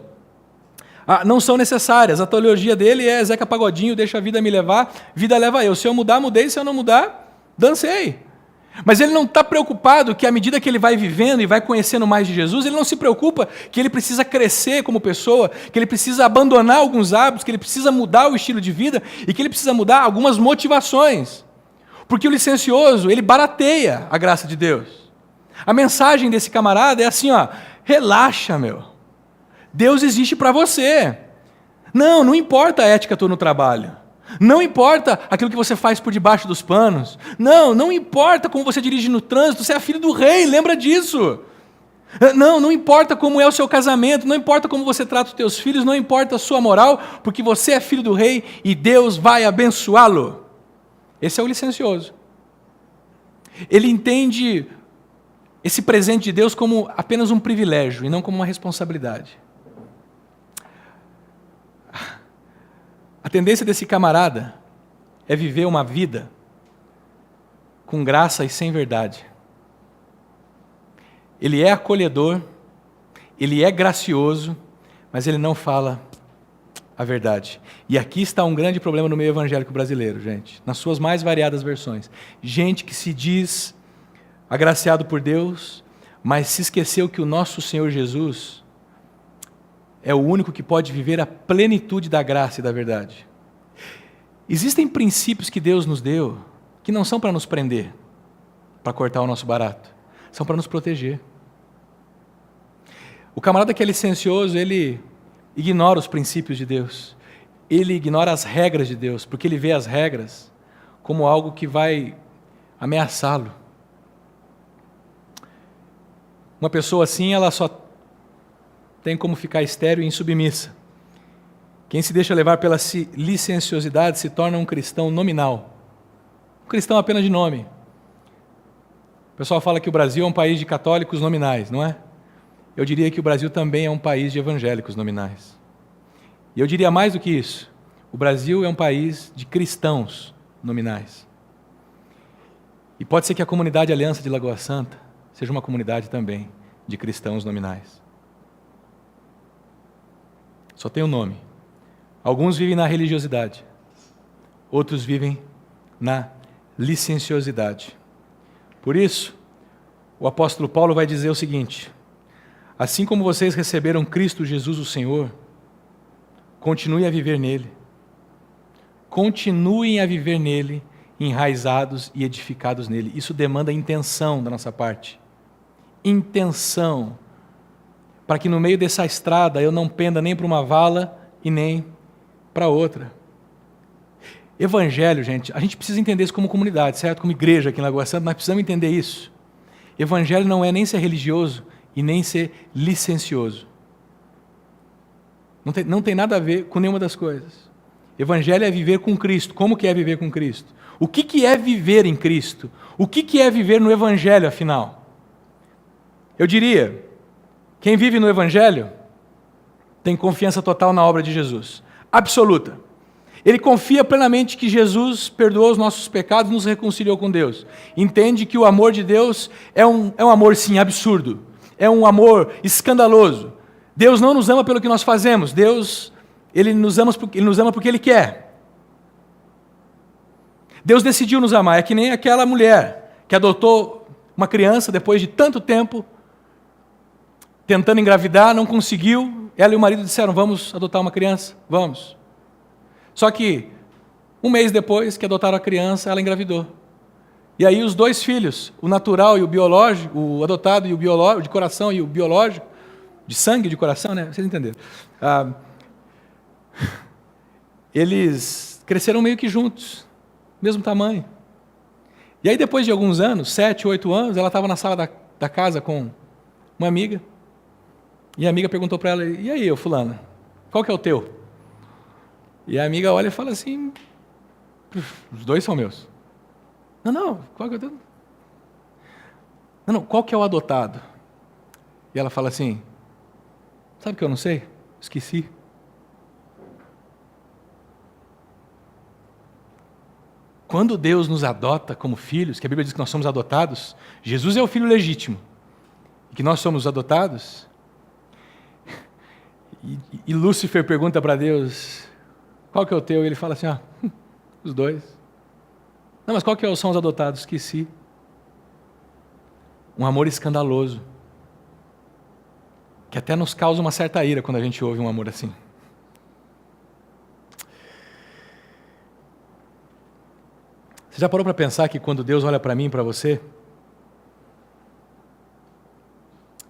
não são necessárias. A teologia dele é Zeca Pagodinho, deixa a vida me levar, vida leva eu. Se eu mudar, mudei. Se eu não mudar, dancei. Mas ele não está preocupado que à medida que ele vai vivendo e vai conhecendo mais de Jesus, ele não se preocupa que ele precisa crescer como pessoa, que ele precisa abandonar alguns hábitos, que ele precisa mudar o estilo de vida e que ele precisa mudar algumas motivações. Porque o licencioso, ele barateia a graça de Deus. A mensagem desse camarada é assim, ó, relaxa, meu. Deus existe para você. Não importa a ética tua no trabalho. Não importa aquilo que você faz por debaixo dos panos. Não importa como você dirige no trânsito, você é filho do rei, lembra disso. Não importa como é o seu casamento, não importa como você trata os teus filhos, não importa a sua moral, porque você é filho do rei e Deus vai abençoá-lo. Esse é o licencioso. Ele entende esse presente de Deus como apenas um privilégio e não como uma responsabilidade. A tendência desse camarada é viver uma vida com graça e sem verdade. Ele é acolhedor, ele é gracioso, mas ele não fala a verdade. E aqui está um grande problema no meio evangélico brasileiro, gente, nas suas mais variadas versões. Gente que se diz agraciado por Deus, mas se esqueceu que o nosso Senhor Jesus é o único que pode viver a plenitude da graça e da verdade. Existem princípios que Deus nos deu que não são para nos prender, para cortar o nosso barato, são para nos proteger. O camarada que é licencioso, ele ignora os princípios de Deus, ele ignora as regras de Deus, porque ele vê as regras como algo que vai ameaçá-lo. Uma pessoa assim, ela só tem como ficar estéril e insubmissa. Quem se deixa levar pela licenciosidade se torna um cristão nominal. Um cristão apenas de nome. O pessoal fala que o Brasil é um país de católicos nominais, não é? Eu diria que o Brasil também é um país de evangélicos nominais. E eu diria mais do que isso. O Brasil é um país de cristãos nominais. E pode ser que a comunidade Aliança de Lagoa Santa seja uma comunidade também de cristãos nominais. Só tem um nome. Alguns vivem na religiosidade, outros vivem na licenciosidade. Por isso, o apóstolo Paulo vai dizer o seguinte: assim como vocês receberam Cristo Jesus o Senhor, continuem a viver nele. Continuem a viver nele, enraizados e edificados nele. Isso demanda intenção da nossa parte. Intenção. Para que no meio dessa estrada eu não penda nem para uma vala e nem para outra. Evangelho, gente, a gente precisa entender isso como comunidade, certo? Como igreja aqui em Lagoa Santa, nós precisamos entender isso. Evangelho não é nem ser religioso e nem ser licencioso. Não tem nada a ver com nenhuma das coisas. Evangelho é viver com Cristo. Como que é viver com Cristo? O que é viver em Cristo? O que é viver no Evangelho, afinal? Eu diria, quem vive no Evangelho tem confiança total na obra de Jesus. Absoluta. Ele confia plenamente que Jesus perdoou os nossos pecados e nos reconciliou com Deus. Entende que o amor de Deus é um amor, sim, absurdo. É um amor escandaloso. Deus não nos ama pelo que nós fazemos. Deus, Ele nos ama porque Ele quer. Deus decidiu nos amar. É que nem aquela mulher que adotou uma criança depois de tanto tempo, tentando engravidar, não conseguiu. Ela e o marido disseram, vamos adotar uma criança? Vamos. Só que, um mês depois que adotaram a criança, ela engravidou. E aí os dois filhos, o natural e o biológico, o adotado e o biológico, de coração e o biológico, de sangue e de coração, né? Vocês entenderam. Eles cresceram meio que juntos. mesmo tamanho. E aí depois de alguns anos, 7, 8 anos, ela estava na sala da casa com uma amiga, e a amiga perguntou para ela, e aí, ô fulana, qual que é o teu? E a amiga olha e fala assim, os dois são meus. Não, qual que é o teu? Não, qual que é o adotado? E ela fala assim, sabe o que eu não sei? Esqueci. Quando Deus nos adota como filhos, que a Bíblia diz que nós somos adotados, Jesus é o filho legítimo, e que nós somos adotados, e Lúcifer pergunta para Deus, qual que é o teu? E ele fala assim, os dois. Não, mas qual que são os adotados? Esqueci. Um amor escandaloso, que até nos causa uma certa ira quando a gente ouve um amor assim. Você já parou para pensar que quando Deus olha para mim e para você,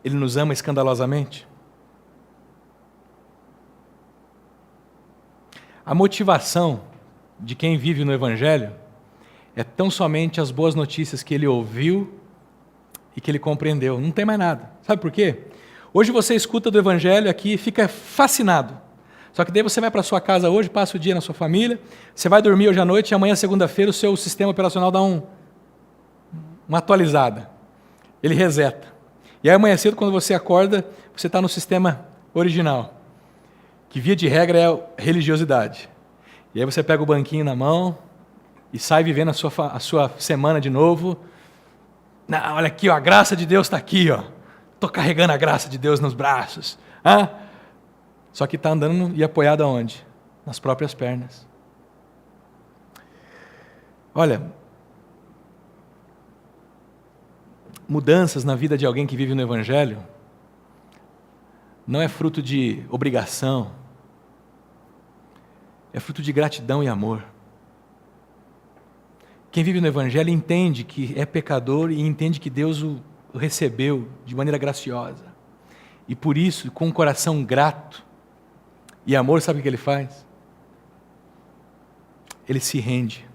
Ele nos ama escandalosamente? A motivação de quem vive no Evangelho é tão somente as boas notícias que ele ouviu e que ele compreendeu. Não tem mais nada. Sabe por quê? Hoje você escuta do Evangelho aqui e fica fascinado. Só que daí você vai para sua casa hoje, passa o dia na sua família, você vai dormir hoje à noite e amanhã, segunda-feira, o seu sistema operacional dá uma atualizada. Ele reseta. E aí amanhã cedo, quando você acorda, você está no sistema original, que via de regra é a religiosidade. E aí você pega o banquinho na mão e sai vivendo a sua semana de novo. Não, olha aqui, ó, a graça de Deus está aqui, ó. Estou carregando a graça de Deus nos braços. Só que está andando e apoiado aonde? Nas próprias pernas. Olha, mudanças na vida de alguém que vive no Evangelho não é fruto de obrigação, é fruto de gratidão e amor. Quem vive no Evangelho entende que é pecador e entende que Deus o recebeu de maneira graciosa. E por isso, com um coração grato e amor, sabe o que ele faz? Ele se rende.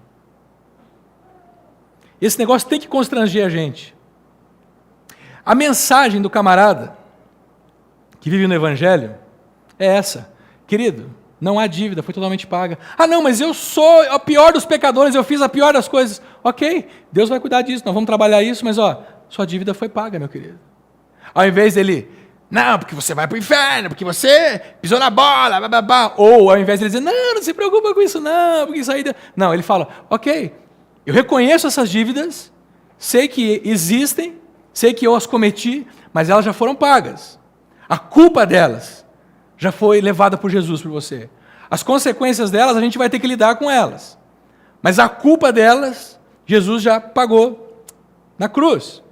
Esse negócio tem que constranger a gente. A mensagem do camarada que vive no Evangelho é essa. Querido, não há dívida, foi totalmente paga. Não, mas eu sou o pior dos pecadores, eu fiz a pior das coisas. Ok, Deus vai cuidar disso, nós vamos trabalhar isso, mas sua dívida foi paga, meu querido. Ao invés dele, não, porque você vai para o inferno, porque você pisou na bola, bababá. Ou ao invés dele dizer, não se preocupa com isso não, porque isso aí... Não, ele fala, ok, eu reconheço essas dívidas, sei que existem, sei que eu as cometi, mas elas já foram pagas. A culpa delas já foi levada por Jesus por você. As consequências delas, a gente vai ter que lidar com elas. Mas a culpa delas, Jesus já pagou na cruz.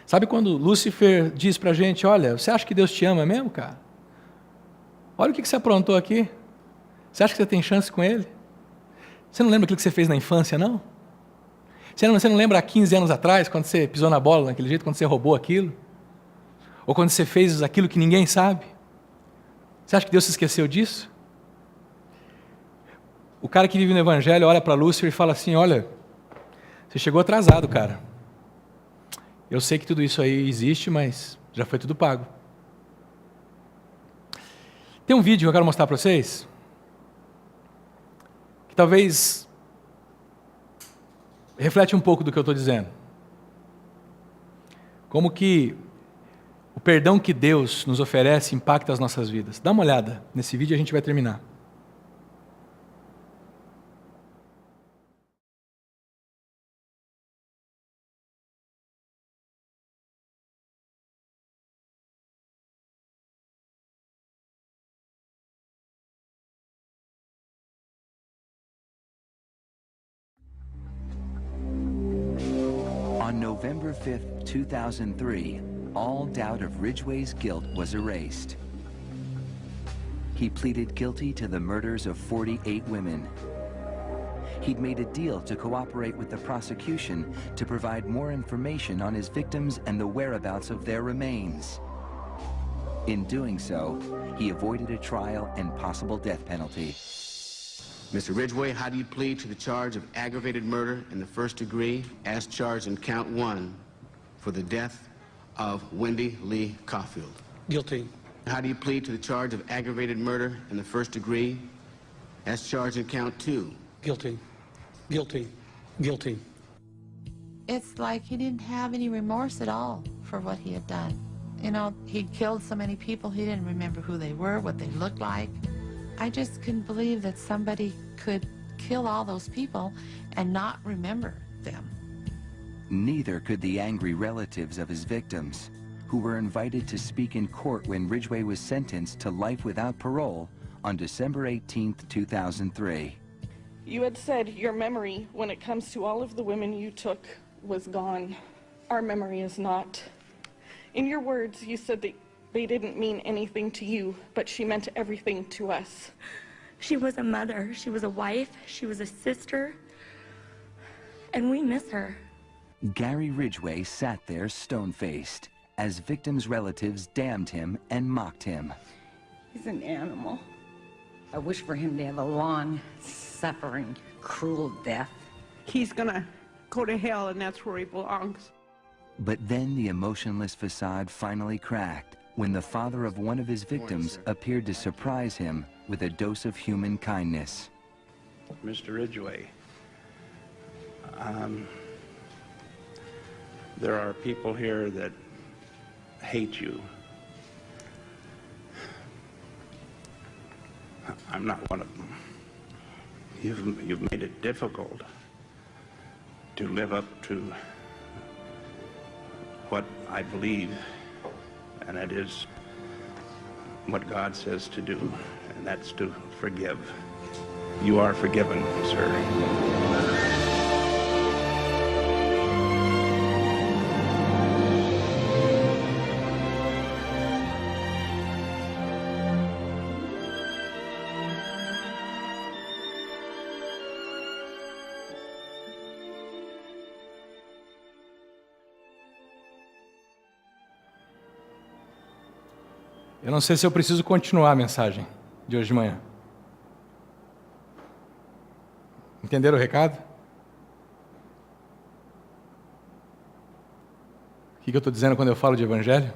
Sabe quando Lúcifer diz para a gente, olha, você acha que Deus te ama mesmo, cara? Olha o que você aprontou aqui. Você acha que você tem chance com Ele? Você não lembra aquilo que você fez na infância, não? Você não lembra há 15 anos atrás, quando você pisou na bola daquele jeito, quando você roubou aquilo? Ou quando você fez aquilo que ninguém sabe? Você acha que Deus se esqueceu disso? O cara que vive no Evangelho olha para Lúcifer e fala assim, olha, você chegou atrasado, cara. Eu sei que tudo isso aí existe, mas já foi tudo pago. Tem um vídeo que eu quero mostrar para vocês, que talvez reflete um pouco do que eu estou dizendo. Como que o perdão que Deus nos oferece impacta as nossas vidas. Dá uma olhada nesse vídeo e a gente vai terminar. On November 5th, 2003, all doubt of Ridgway's guilt was erased. He pleaded guilty to the murders of 48 women. He'd made a deal to cooperate with the prosecution to provide more information on his victims and the whereabouts of their remains. In doing so, he avoided a trial and possible death penalty. Mr. Ridgway, how do you plead to the charge of aggravated murder in the first degree as charged in count 1 for the death of Wendy Lee Caulfield? Guilty. How do you plead to the charge of aggravated murder in the first degree as charged in count 2? Guilty. Guilty. Guilty. It's like he didn't have any remorse at all for what he had done. You know, he'd killed so many people, he didn't remember who they were, what they looked like. I just couldn't believe that somebody could kill all those people and not remember them. Neither could the angry relatives of his victims, who were invited to speak in court when Ridgway was sentenced to life without parole on December 18, 2003. You had said your memory, when it comes to all of the women you took, was gone. Our memory is not. In your words, you said that they didn't mean anything to you, but she meant everything to us. She was a mother, she was a wife, she was a sister, and we miss her. Gary Ridgway sat there stone-faced as victims' relatives damned him and mocked him. He's an animal. I wish for him to have a long, suffering, cruel death. He's gonna go to hell, and that's where he belongs. But then the emotionless facade finally cracked when the father of one of his victims appeared to surprise him with a dose of human kindness. Mr. Ridgway, there are people here that hate you. I'm not one of them. You've made it difficult to live up to what I believe, and it is what God says to do, and that's to forgive. You are forgiven, sir. Eu não sei se eu preciso continuar a mensagem de hoje de manhã. Entenderam o recado? O que eu estou dizendo quando eu falo de evangelho?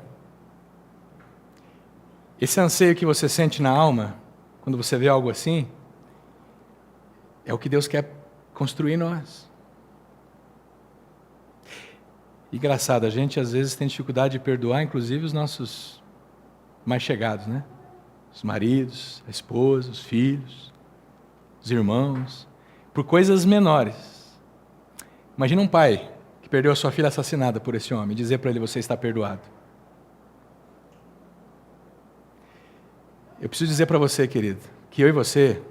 Esse anseio que você sente na alma, quando você vê algo assim, é o que Deus quer construir em nós. Engraçado, a gente às vezes tem dificuldade de perdoar, inclusive os nossos mais chegados, né? Os maridos, a esposa, os filhos, os irmãos, por coisas menores. Imagina um pai que perdeu a sua filha assassinada por esse homem, dizer para ele: você está perdoado. Eu preciso dizer para você, querido, que eu e você,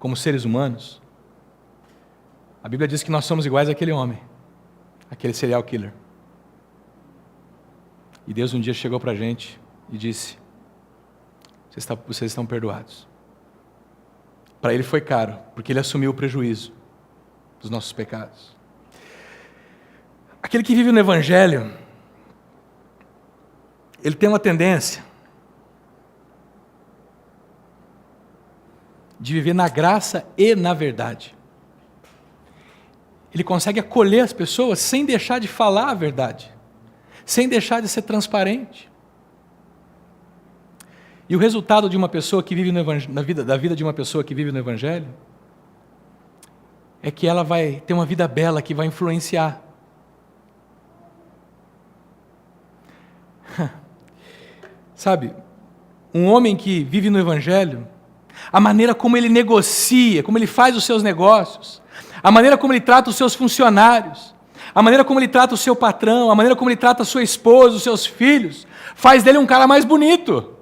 como seres humanos, a Bíblia diz que nós somos iguais àquele homem, aquele serial killer. E Deus um dia chegou para a gente e disse: vocês estão perdoados. Para ele foi caro, porque ele assumiu o prejuízo dos nossos pecados. Aquele que vive no Evangelho, ele tem uma tendência de viver na graça e na verdade. Ele consegue acolher as pessoas sem deixar de falar a verdade, sem deixar de ser transparente. E o resultado de uma pessoa que vive da vida de uma pessoa que vive no Evangelho é que ela vai ter uma vida bela que vai influenciar. Sabe, um homem que vive no Evangelho, a maneira como ele negocia, como ele faz os seus negócios, a maneira como ele trata os seus funcionários, a maneira como ele trata o seu patrão, a maneira como ele trata a sua esposa, os seus filhos, faz dele um cara mais bonito.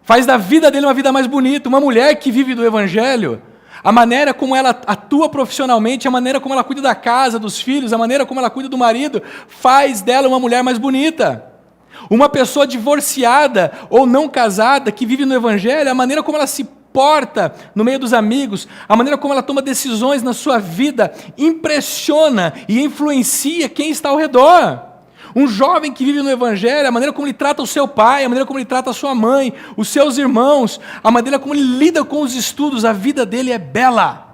Faz da vida dele uma vida mais bonita. Uma mulher que vive do Evangelho, a maneira como ela atua profissionalmente, a maneira como ela cuida da casa, dos filhos, a maneira como ela cuida do marido, faz dela uma mulher mais bonita. Uma pessoa divorciada ou não casada que vive no Evangelho, a maneira como ela se porta no meio dos amigos, a maneira como ela toma decisões na sua vida, impressiona e influencia quem está ao redor. Um jovem que vive no Evangelho, a maneira como ele trata o seu pai, a maneira como ele trata a sua mãe, os seus irmãos, a maneira como ele lida com os estudos, a vida dele é bela.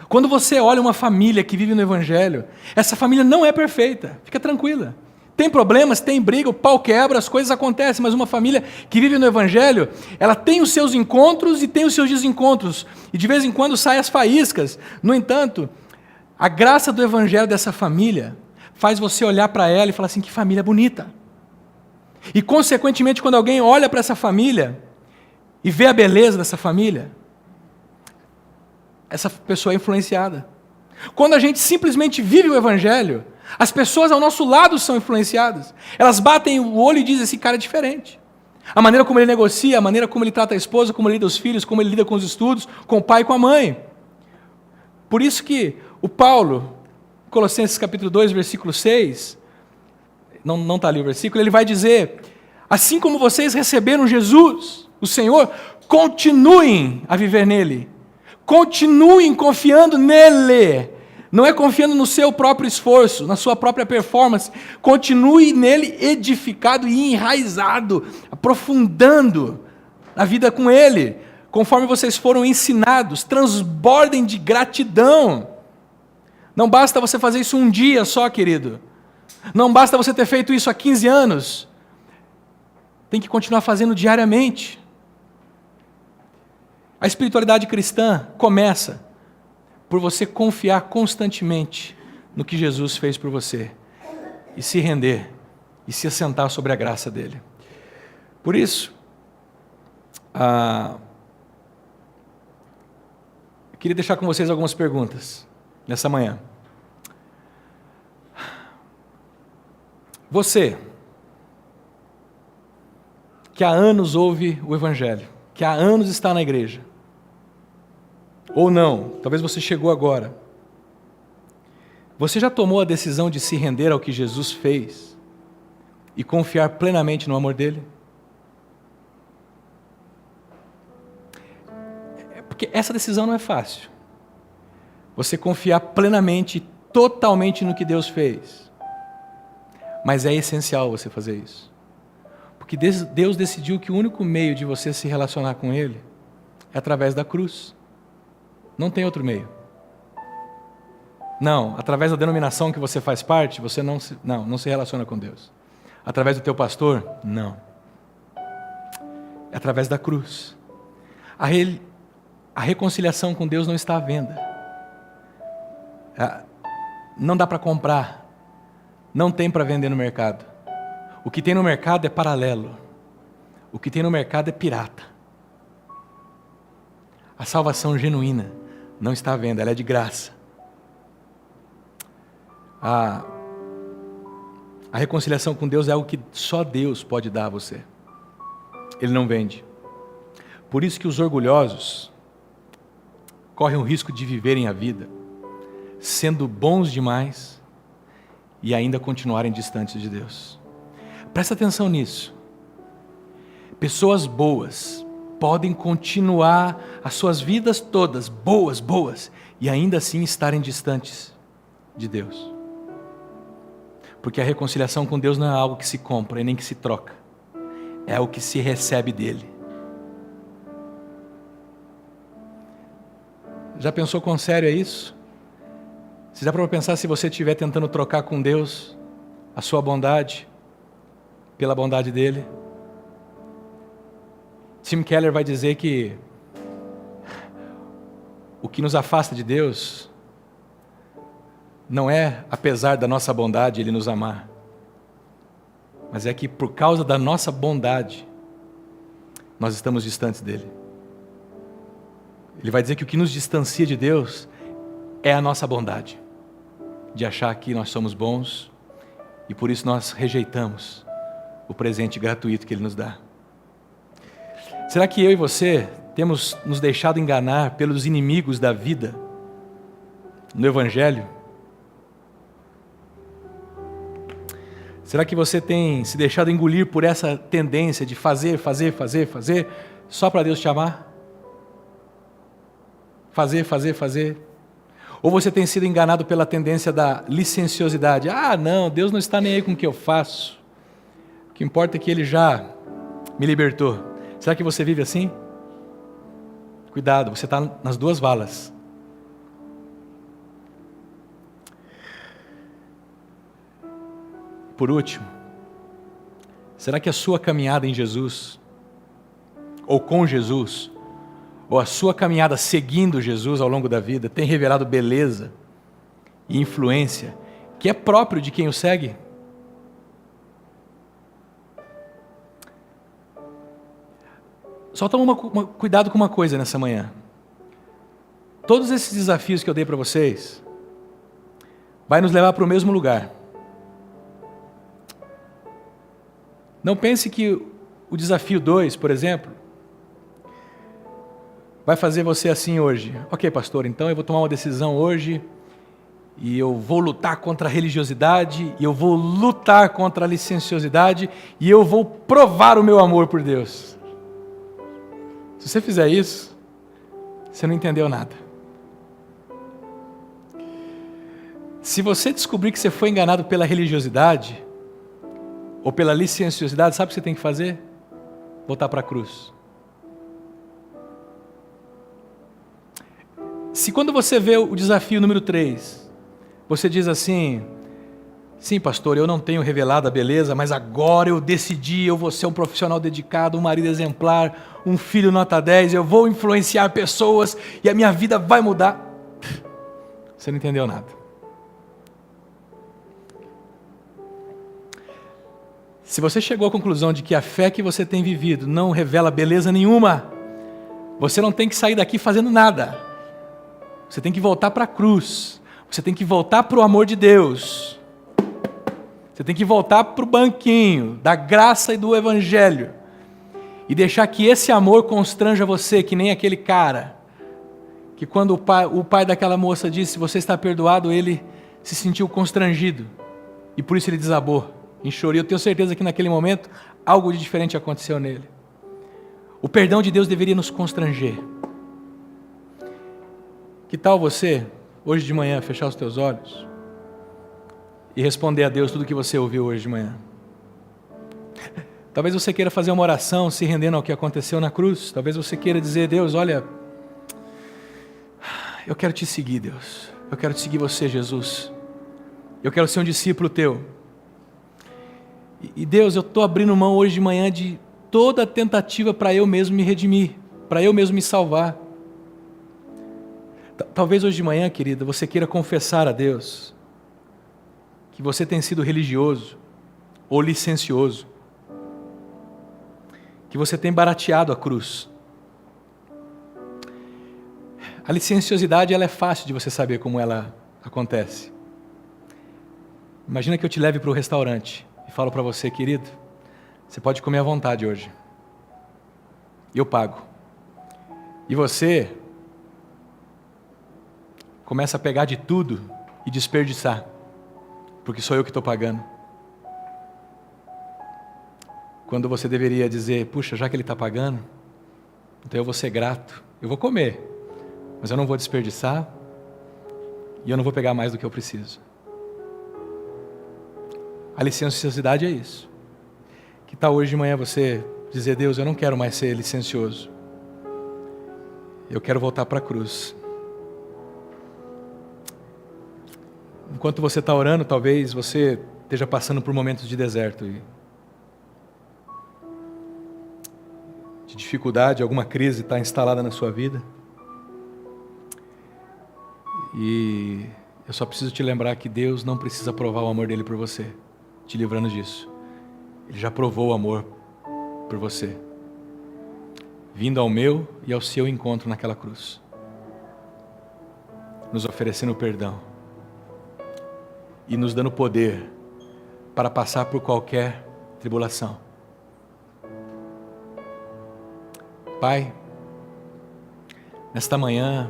Quando você olha uma família que vive no Evangelho, essa família não é perfeita, fica tranquila. Tem problemas, tem briga, o pau quebra, as coisas acontecem, mas uma família que vive no Evangelho, ela tem os seus encontros e tem os seus desencontros, e de vez em quando saem as faíscas. No entanto, a graça do Evangelho dessa família faz você olhar para ela e falar assim, que família bonita. E consequentemente, quando alguém olha para essa família e vê a beleza dessa família, essa pessoa é influenciada. Quando a gente simplesmente vive o Evangelho, as pessoas ao nosso lado são influenciadas. Elas batem o olho e dizem, esse cara é diferente. A maneira como ele negocia, a maneira como ele trata a esposa, como ele lida com os filhos, como ele lida com os estudos, com o pai e com a mãe. Por isso que o Paulo, Colossenses capítulo 2, versículo 6, não está ali o versículo, ele vai dizer, assim como vocês receberam Jesus, o Senhor, continuem a viver nele. Continuem confiando nele. Não é confiando no seu próprio esforço, na sua própria performance. Continue nele edificado e enraizado, aprofundando a vida com ele. Conforme vocês foram ensinados, transbordem de gratidão. Não basta você fazer isso um dia só, querido. Não basta você ter feito isso há 15 anos. Tem que continuar fazendo diariamente. A espiritualidade cristã começa por você confiar constantemente no que Jesus fez por você e se render e se assentar sobre a graça dele. Por isso, eu queria deixar com vocês algumas perguntas nessa manhã. Você, que há anos ouve o Evangelho, que há anos está na igreja, ou não, talvez você chegou agora. Você já tomou a decisão de se render ao que Jesus fez e confiar plenamente no amor dele? Porque essa decisão não é fácil. Você confiar plenamente, totalmente no que Deus fez. Mas é essencial você fazer isso. Porque Deus decidiu que o único meio de você se relacionar com Ele é através da cruz. Não tem outro meio. Não, através da denominação que você faz parte, você não se relaciona com Deus. Através do teu pastor, não. É através da cruz. A reconciliação com Deus não está à venda. Não dá para comprar. Não tem para vender no mercado. O que tem no mercado é paralelo. O que tem no mercado é pirata. A salvação genuína não está à venda, ela é de graça. A reconciliação com Deus é algo que só Deus pode dar a você. Ele não vende. Por isso que os orgulhosos correm o risco de viverem a vida sendo bons demais e ainda continuarem distantes de Deus. Presta atenção nisso. Pessoas boas podem continuar as suas vidas todas boas, e ainda assim estarem distantes de Deus. Porque a reconciliação com Deus não é algo que se compra e nem que se troca. É algo que se recebe dele. Já pensou quão sério é isso? Se dá para pensar, se você estiver tentando trocar com Deus a sua bondade pela bondade dele. Tim Keller vai dizer que o que nos afasta de Deus não é, apesar da nossa bondade, Ele nos amar, mas é que por causa da nossa bondade, nós estamos distantes dEle. Ele vai dizer que o que nos distancia de Deus é a nossa bondade, de achar que nós somos bons, e por isso nós rejeitamos o presente gratuito que Ele nos dá. Será que eu e você temos nos deixado enganar pelos inimigos da vida no Evangelho? Será que você tem se deixado engolir por essa tendência de fazer só para Deus te amar? Fazer. Ou você tem sido enganado pela tendência da licenciosidade? Ah, não, Deus não está nem aí com o que eu faço. O que importa é que Ele já me libertou. Será que você vive assim? Cuidado, você está nas duas valas. Por último, será que a sua caminhada em Jesus, ou com Jesus, ou a sua caminhada seguindo Jesus ao longo da vida, tem revelado beleza e influência que é próprio de quem o segue? Só toma cuidado com uma coisa nessa manhã. Todos esses desafios que eu dei para vocês vai nos levar para o mesmo lugar. Não pense que o desafio 2, por exemplo, vai fazer você assim hoje. Ok, pastor, então eu vou tomar uma decisão hoje e eu vou lutar contra a religiosidade, e eu vou lutar contra a licenciosidade, e eu vou provar o meu amor por Deus. Se você fizer isso, você não entendeu nada. Se você descobrir que você foi enganado pela religiosidade, ou pela licenciosidade, sabe o que você tem que fazer? Voltar para a cruz. Se quando você vê o desafio número 3, você diz assim, sim, pastor, eu não tenho revelado a beleza, mas agora eu decidi, eu vou ser um profissional dedicado, um marido exemplar, um filho nota 10, eu vou influenciar pessoas e a minha vida vai mudar. Você não entendeu nada. Se você chegou à conclusão de que a fé que você tem vivido não revela beleza nenhuma, você não tem que sair daqui fazendo nada. Você tem que voltar para a cruz. Você tem que voltar para o amor de Deus. Você tem que voltar para o banquinho da graça e do evangelho. E deixar que esse amor constranja você, que nem aquele cara, que quando o pai daquela moça disse, você está perdoado, ele se sentiu constrangido. E por isso ele desabou em choro. E eu tenho certeza que naquele momento, algo de diferente aconteceu nele. O perdão de Deus deveria nos constranger. Que tal você, hoje de manhã, fechar os teus olhos e responder a Deus tudo o que você ouviu hoje de manhã? Talvez você queira fazer uma oração se rendendo ao que aconteceu na cruz. Talvez você queira dizer, Deus, olha, eu quero te seguir, Deus. Eu quero te seguir você, Jesus. Eu quero ser um discípulo teu. E Deus, eu estou abrindo mão hoje de manhã de toda a tentativa para eu mesmo me redimir, para eu mesmo me salvar. Talvez hoje de manhã, querida, você queira confessar a Deus que você tem sido religioso ou licencioso, que você tem barateado a cruz. A licenciosidade, ela é fácil de você saber como ela acontece. Imagina que eu te leve para o restaurante e falo para você, querido, você pode comer à vontade hoje. Eu pago. E você começa a pegar de tudo e desperdiçar, porque sou eu que estou pagando. Quando você deveria dizer, puxa, já que ele está pagando, então eu vou ser grato, eu vou comer, mas eu não vou desperdiçar e eu não vou pegar mais do que eu preciso. A licenciosidade é isso. Que tal hoje de manhã você dizer, Deus, eu não quero mais ser licencioso, eu quero voltar para a cruz. Enquanto você está orando, talvez você esteja passando por momentos de deserto, de dificuldade, alguma crise está instalada na sua vida. E eu só preciso te lembrar que Deus não precisa provar o amor dele por você, te livrando disso. Ele já provou o amor por você, vindo ao meu e ao seu encontro naquela cruz, nos oferecendo perdão e nos dando poder para passar por qualquer tribulação. Pai, nesta manhã,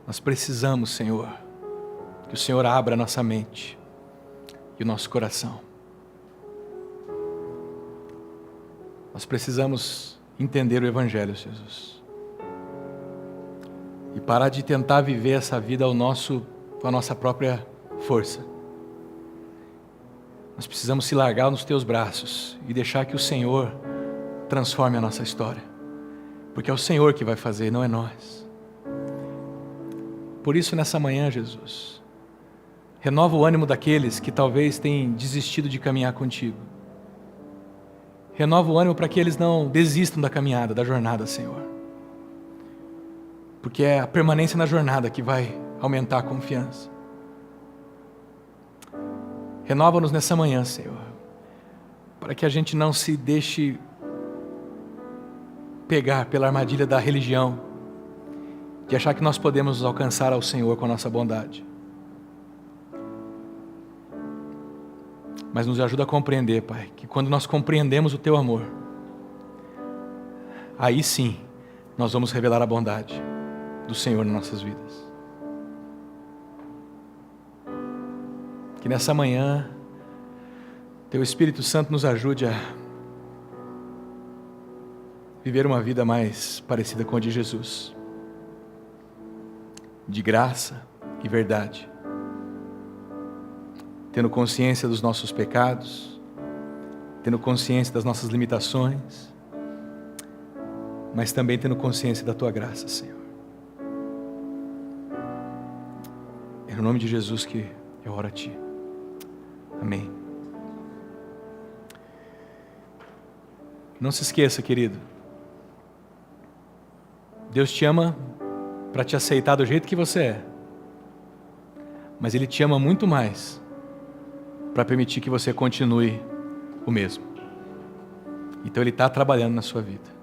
nós precisamos, Senhor, que o Senhor abra a nossa mente e o nosso coração. Nós precisamos entender o Evangelho, Jesus. e parar de tentar viver essa vida com a nossa própria força. Nós precisamos se largar nos teus braços e deixar que o Senhor transforme a nossa história. Porque é o Senhor que vai fazer, não é nós. Por isso, nessa manhã, Jesus, renova o ânimo daqueles que talvez tenham desistido de caminhar contigo. Renova o ânimo para que eles não desistam da caminhada, da jornada, Senhor. Porque é a permanência na jornada que vai aumentar a confiança. Renova-nos nessa manhã, Senhor, para que a gente não se deixe pegar pela armadilha da religião, de achar que nós podemos alcançar ao Senhor com a nossa bondade. Mas nos ajuda a compreender, Pai, que quando nós compreendemos o Teu amor, aí sim nós vamos revelar a bondade do Senhor nas nossas vidas. Que nessa manhã Teu Espírito Santo nos ajude a viver uma vida mais parecida com a de Jesus, de graça e verdade, tendo consciência dos nossos pecados, tendo consciência das nossas limitações, mas também tendo consciência da Tua graça, Senhor. É no nome de Jesus que eu oro a Ti. Amém. Não se esqueça, querido, Deus te ama para te aceitar do jeito que você é, mas Ele te ama muito mais para permitir que você continue o mesmo. Então Ele está trabalhando na sua vida.